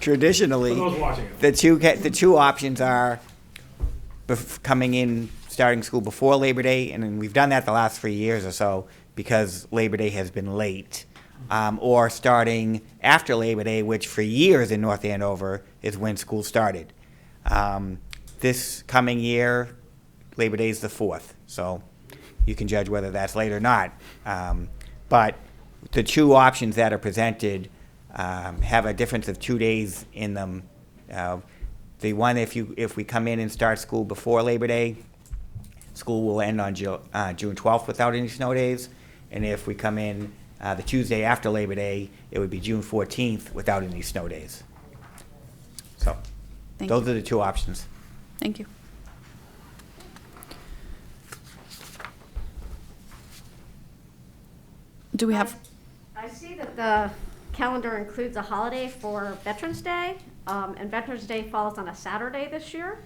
Traditionally, For those watching it. the two options are coming in, starting school before Labor Day, and then we've done that the last 3 years or so because Labor Day has been late, or starting after Labor Day, which for years in North Andover is when school started. This coming year, Labor Day is the 4th, so you can judge whether that's late or not. But the two options that are presented have a difference of 2 days in them. The one, if we come in and start school before Labor Day, school will end on June 12th without any snow days. And if we come in the Tuesday after Labor Day, it would be June 14th without any snow days. So those are the two options. Thank you. Do we have? I see that the calendar includes a holiday for Veterans Day, and Veterans Day falls on a Saturday this year.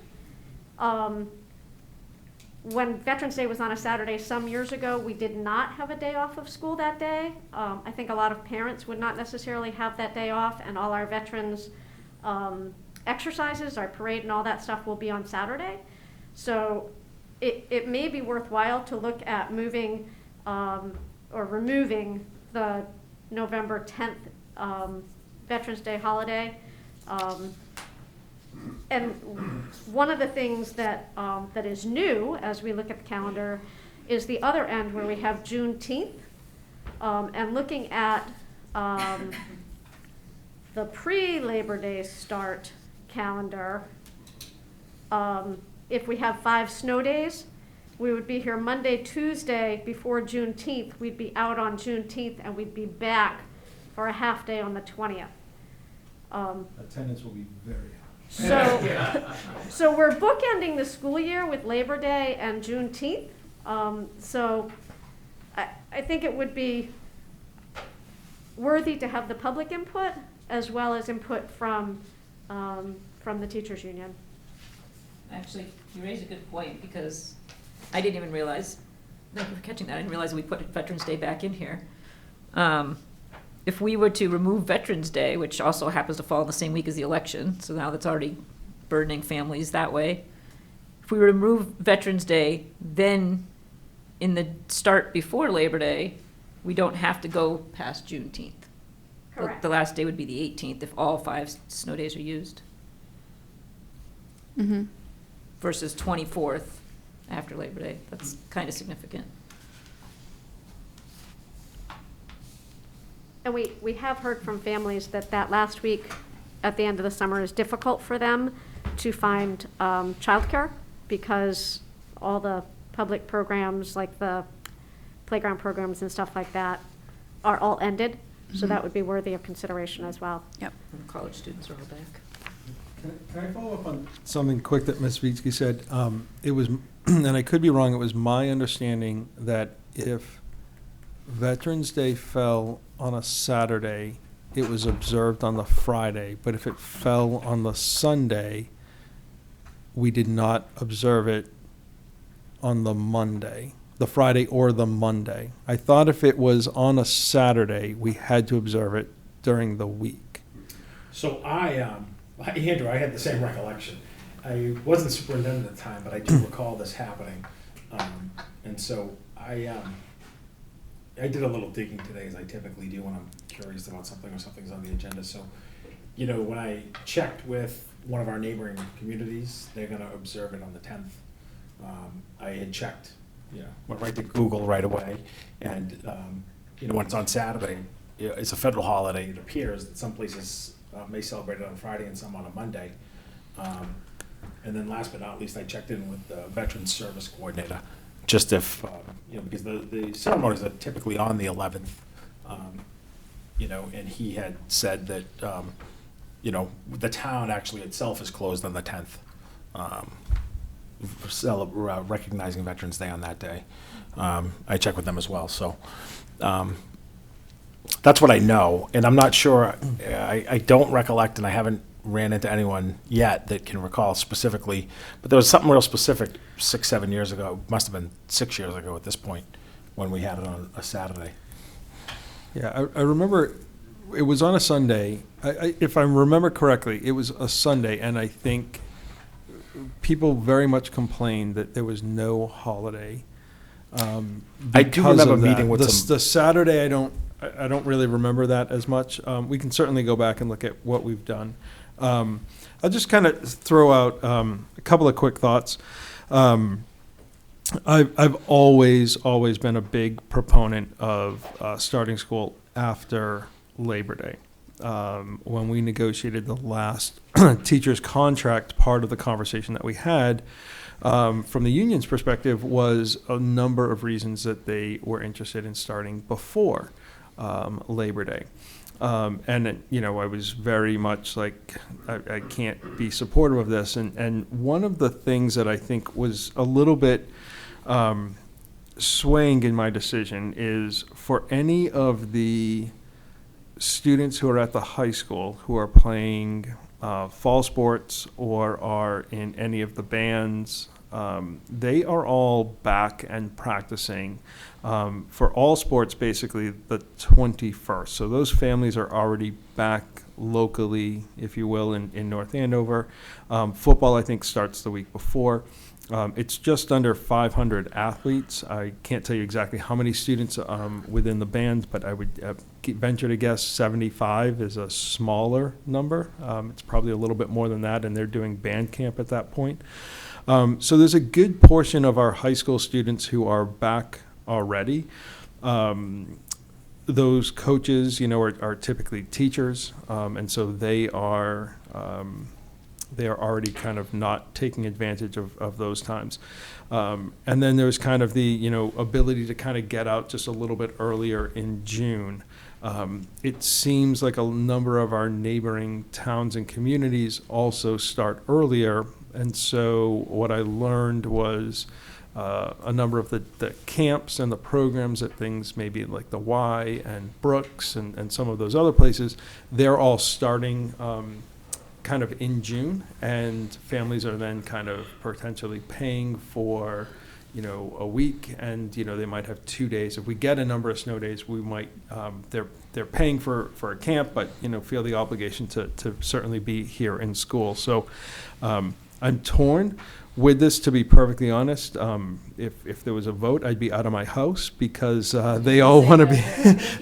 When Veterans Day was on a Saturday some years ago, we did not have a day off of school that day. I think a lot of parents would not necessarily have that day off, and all our veterans exercises, our parade and all that stuff will be on Saturday. So it may be worthwhile to look at moving or removing the November 10th Veterans Day holiday. And one of the things that that is new as we look at the calendar is the other end where we have Juneteenth, and looking at the pre-Labor Day start calendar. If we have 5 snow days, we would be here Monday, Tuesday before Juneteenth. We'd be out on Juneteenth, and we'd be back for a half day on the 20th. Attendance will be very high. So we're bookending the school year with Labor Day and Juneteenth. So I think it would be worthy to have the public input as well as input from the teachers union. Actually, you raise a good point, because I didn't even realize, thank you for catching that, I didn't realize we put Veterans Day back in here. If we were to remove Veterans Day, which also happens to fall in the same week as the election, so now that's already burdening families that way. If we were to remove Veterans Day, then in the start before Labor Day, we don't have to go past Juneteenth. Correct. The last day would be the 18th if all 5 snow days are used. Mm-hmm. Versus 24th after Labor Day. That's kind of significant. And we have heard from families that last week at the end of the summer is difficult for them to find childcare, because all the public programs, like the playground programs and stuff like that, are all ended. So that would be worthy of consideration as well. Yep. And college students are all back. Can I follow up on something quick that Ms. Vitsky said? It was, and I could be wrong, it was my understanding that if Veterans Day fell on a Saturday, it was observed on the Friday, but if it fell on the Sunday, we did not observe it on the Monday, the Friday or the Monday. I thought if it was on a Saturday, we had to observe it during the week. So Andrew, I had the same recollection. I wasn't superintendent at the time, but I do recall this happening. And so I did a little digging today, as I typically do when I'm curious about something or something's on the agenda. So, when I checked with one of our neighboring communities, they're gonna observe it on the 10th. I had checked, went right to Google right away. And, when it's on Saturday, it's a federal holiday. It appears that some places may celebrate it on Friday and some on a Monday. And then last but not least, I checked in with the Veterans Service Coordinator, just if, because the ceremonies are typically on the 11th, and he had said that, the town actually itself is closed on the 10th, recognizing Veterans Day on that day. I checked with them as well, so that's what I know, and I'm not sure, I don't recollect, and I haven't ran into anyone yet that can recall specifically, but there was something real specific 6-7 years ago, must have been 6 years ago at this point, when we had it on a Saturday. Yeah, I remember it was on a Sunday. If I remember correctly, it was a Sunday, and I think people very much complained that there was no holiday. I do remember meeting with the Saturday. I don't really remember that as much. We can certainly go back and look at what we've done. I'll just kind of throw out a couple of quick thoughts. I've always been a big proponent of starting school after Labor Day. When we negotiated the last teacher's contract, part of the conversation that we had from the union's perspective was a number of reasons that they were interested in starting before Labor Day. And, you know, I was very much like, I can't be supportive of this. And one of the things that I think was a little bit swaying in my decision is for any of the students who are at the high school who are playing fall sports or are in any of the bands, they are all back and practicing for all sports basically the 21st. So those families are already back locally, if you will, in North Andover. Football, I think, starts the week before. It's just under 500 athletes. I can't tell you exactly how many students within the bands, but I would venture to guess 75 is a smaller number. It's probably a little bit more than that, and they're doing band camp at that point. So there's a good portion of our high school students who are back already. Those coaches, you know, are typically teachers, and so they are already kind of not taking advantage of those times. And then there's kind of the, you know, ability to kind of get out just a little bit earlier in June. It seems like a number of our neighboring towns and communities also start earlier. And so what I learned was a number of the camps and the programs at things maybe like the Y and Brooks and some of those other places, they're all starting kind of in June, and families are then kind of potentially paying for, you know, a week, and, you know, they might have 2 days. If we get a number of snow days, we might, they're paying for a camp, but, you know, feel the obligation to certainly be here in school. So I'm torn with this, to be perfectly honest. If there was a vote, I'd be out of my house because they all want to be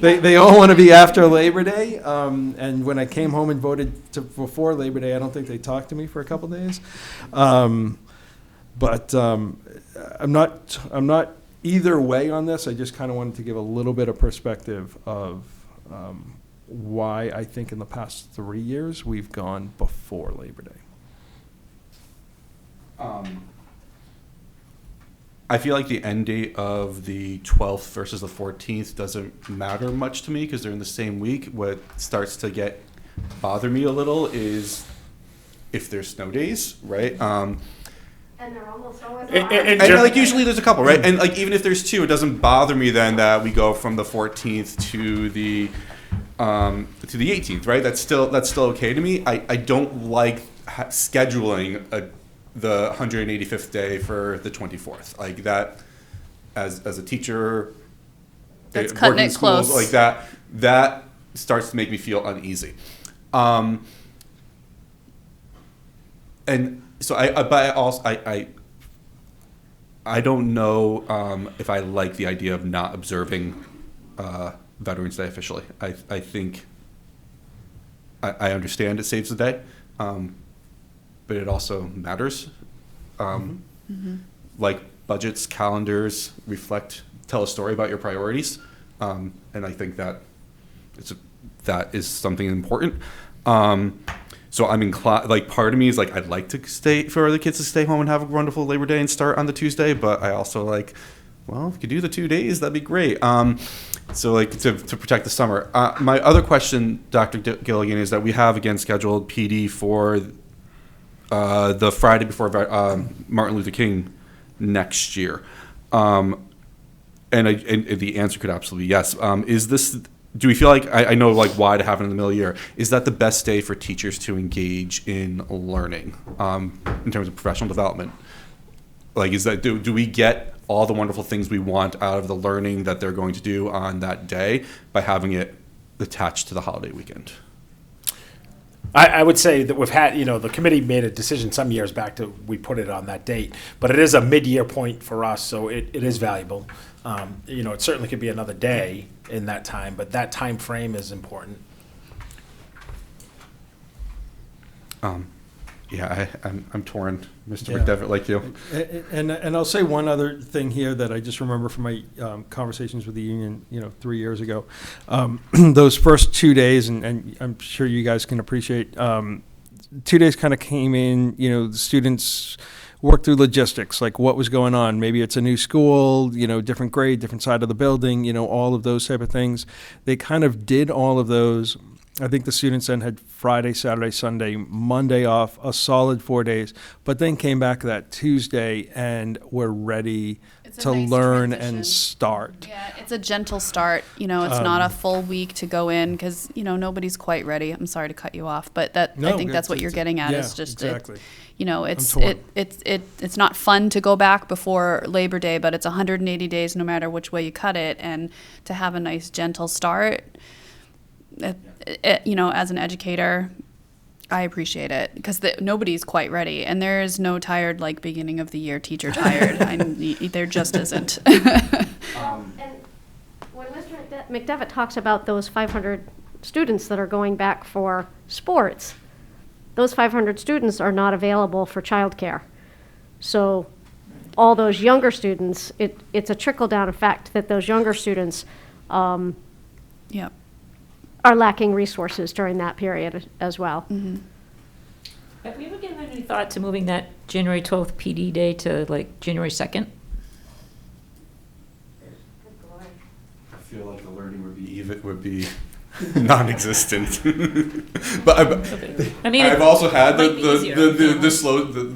they all want to be after Labor Day. And when I came home and voted before Labor Day, I don't think they talked to me for a couple days. But I'm not either way on this. I just kind of wanted to give a little bit of perspective of why I think in the past 3 years we've gone before Labor Day. I feel like the end date of the 12th versus the 14th doesn't matter much to me because they're in the same week. What starts to bother me a little is if there's snow days, right? And they're almost always and like usually there's a couple, right? And like even if there's two, it doesn't bother me then that we go from the 14th to the 18th, right? That's still okay to me. I don't like scheduling the 185th day for the 24th, like that. As a teacher, that's cutting it close. Like that starts to make me feel uneasy. And so I don't know if I like the idea of not observing Veterans Day officially. I think I understand it saves the day. But it also matters. Like budgets, calendars tell a story about your priorities, and I think that that is something important. So I'm inclined. Like part of me is like I'd like to stay for the kids to stay home and have a wonderful Labor Day and start on the Tuesday, but I also like, well, if you could do the 2 days, that'd be great. So like to protect the summer. My other question, Dr. Gilligan, is that we have again scheduled PD for the Friday before Martin Luther King next year, and the answer could absolutely be yes. Is this? Do we feel like I know like why to have it in the middle of the year? Is that the best day for teachers to engage in learning in terms of professional development? Like, is that do we get all the wonderful things we want out of the learning that they're going to do on that day by having it attached to the holiday weekend? I would say that we've had, the committee made a decision some years back we put it on that date, but it is a mid-year point for us, so it is valuable. It certainly could be another day in that time, but that time frame is important. Yeah, I'm torn, Mr. Yeah. McDevitt, like you. And I'll say one other thing here that I just remember from my conversations with the union, 3 years ago. Those first 2 days, and I'm sure you guys can appreciate, 2 days kind of came in, the students worked through logistics, like what was going on. Maybe it's a new school, different grade, different side of the building, all of those type of things. They kind of did all of those. I think the students then had Friday, Saturday, Sunday, Monday off, a solid 4 days, but then came back that Tuesday and were ready to learn and start. Yeah, it's a gentle start. It's not a full week to go in because, nobody's quite ready. I'm sorry to cut you off, but I think that's what you're getting at. Yeah, is just exactly. It's not fun to go back before Labor Day, but it's 180 days no matter which way you cut it, and to have a nice gentle start. As an educator, I appreciate it because nobody's quite ready, and there is no tired like beginning of the year teacher tired. There just isn't. And when Mr. McDevitt talks about those 500 students that are going back for sports, those 500 students are not available for childcare. So all those younger students, it's a trickle-down effect that those younger students Yep. are lacking resources during that period as well. Mm-hmm. Have we ever given any thought to moving that January 12th PD day to like January 2nd? I feel like the learning would be non-existent. But I mean, I've also had might be easier.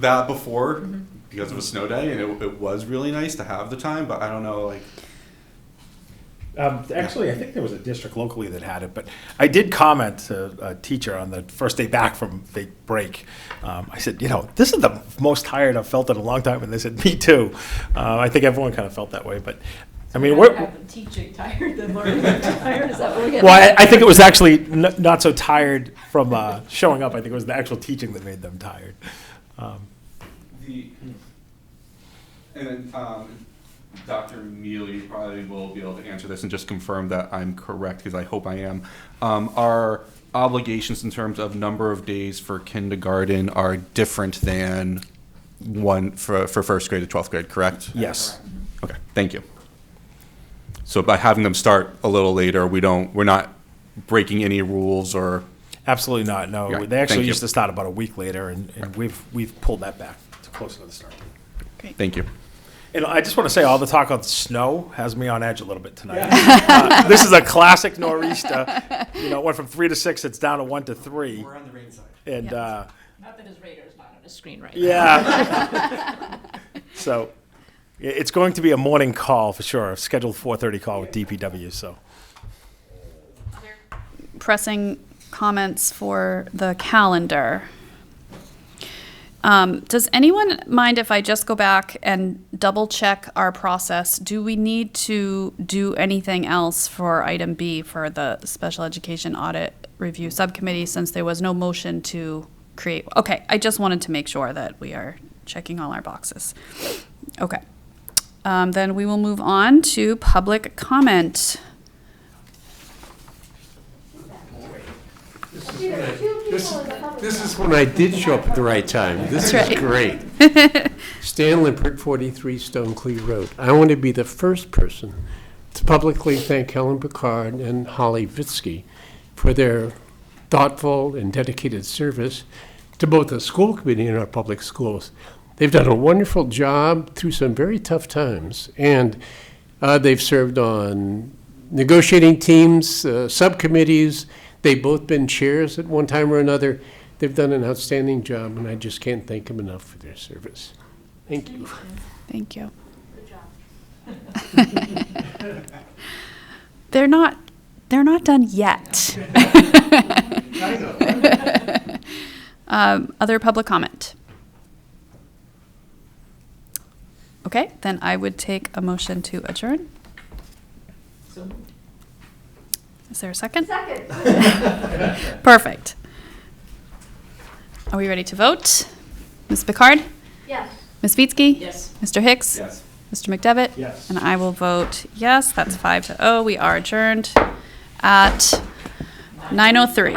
that before because of a snow day, and it was really nice to have the time. But I don't know, like. Actually, I think there was a district locally that had it, but I did comment to a teacher on the first day back from the break. I said, this is the most tired I've felt in a long time, and they said, me too. I think everyone kind of felt that way, but I mean, Rather have them teaching tired than learning tired. Is that what we're getting? Well, I think it was actually not so tired from showing up. I think it was the actual teaching that made them tired. Dr. Mealy, you probably will be able to answer this and just confirm that I'm correct, because I hope I am. Our obligations in terms of number of days for kindergarten are different than one for first grade to 12th grade, correct? Yes. Okay, thank you. So by having them start a little later, we're not breaking any rules or? Absolutely not, no. Right. They actually Thank you. used to start about a week later, and we've pulled that back to closer to the start. Great. Thank you. And I just want to say, all the talk on snow has me on edge a little bit tonight. This is a classic nor'easter. It went from 3 to 6, it's down to 1 to 3. We're on the rain side. And Not that his radar is not on his screen right now. yeah. So it's going to be a morning call for sure, a scheduled 4:30 call with DPW. So Pressing comments for the calendar. Does anyone mind if I just go back and double check our process? Do we need to do anything else for item B for the Special Education Audit Review Subcommittee, since there was no motion to create? Okay, I just wanted to make sure that we are checking all our boxes. Okay. Then we will move on to public comment. This is when I did show up at the right time. This That's is right. great. Stan Lippert, 43 Stonecliff Road. I want to be the first person to publicly thank Helen Picard and Holly Vitsky for their thoughtful and dedicated service to both the school committee and our public schools. They've done a wonderful job through some very tough times, and they've served on negotiating teams, subcommittees. They've both been chairs at one time or another. They've done an outstanding job, and I just can't thank them enough for their service. Thank you. Thank you. They're not done yet. Other public comment? Okay, then I would take a motion to adjourn. Is there a second? Second. Perfect. Are we ready to vote? Ms. Picard? Yes. Ms. Vitsky? Yes. Mr. Hicks? Yes. Mr. McDevitt? Yes. And I will vote yes. That's 5-0. We are adjourned at 9:03.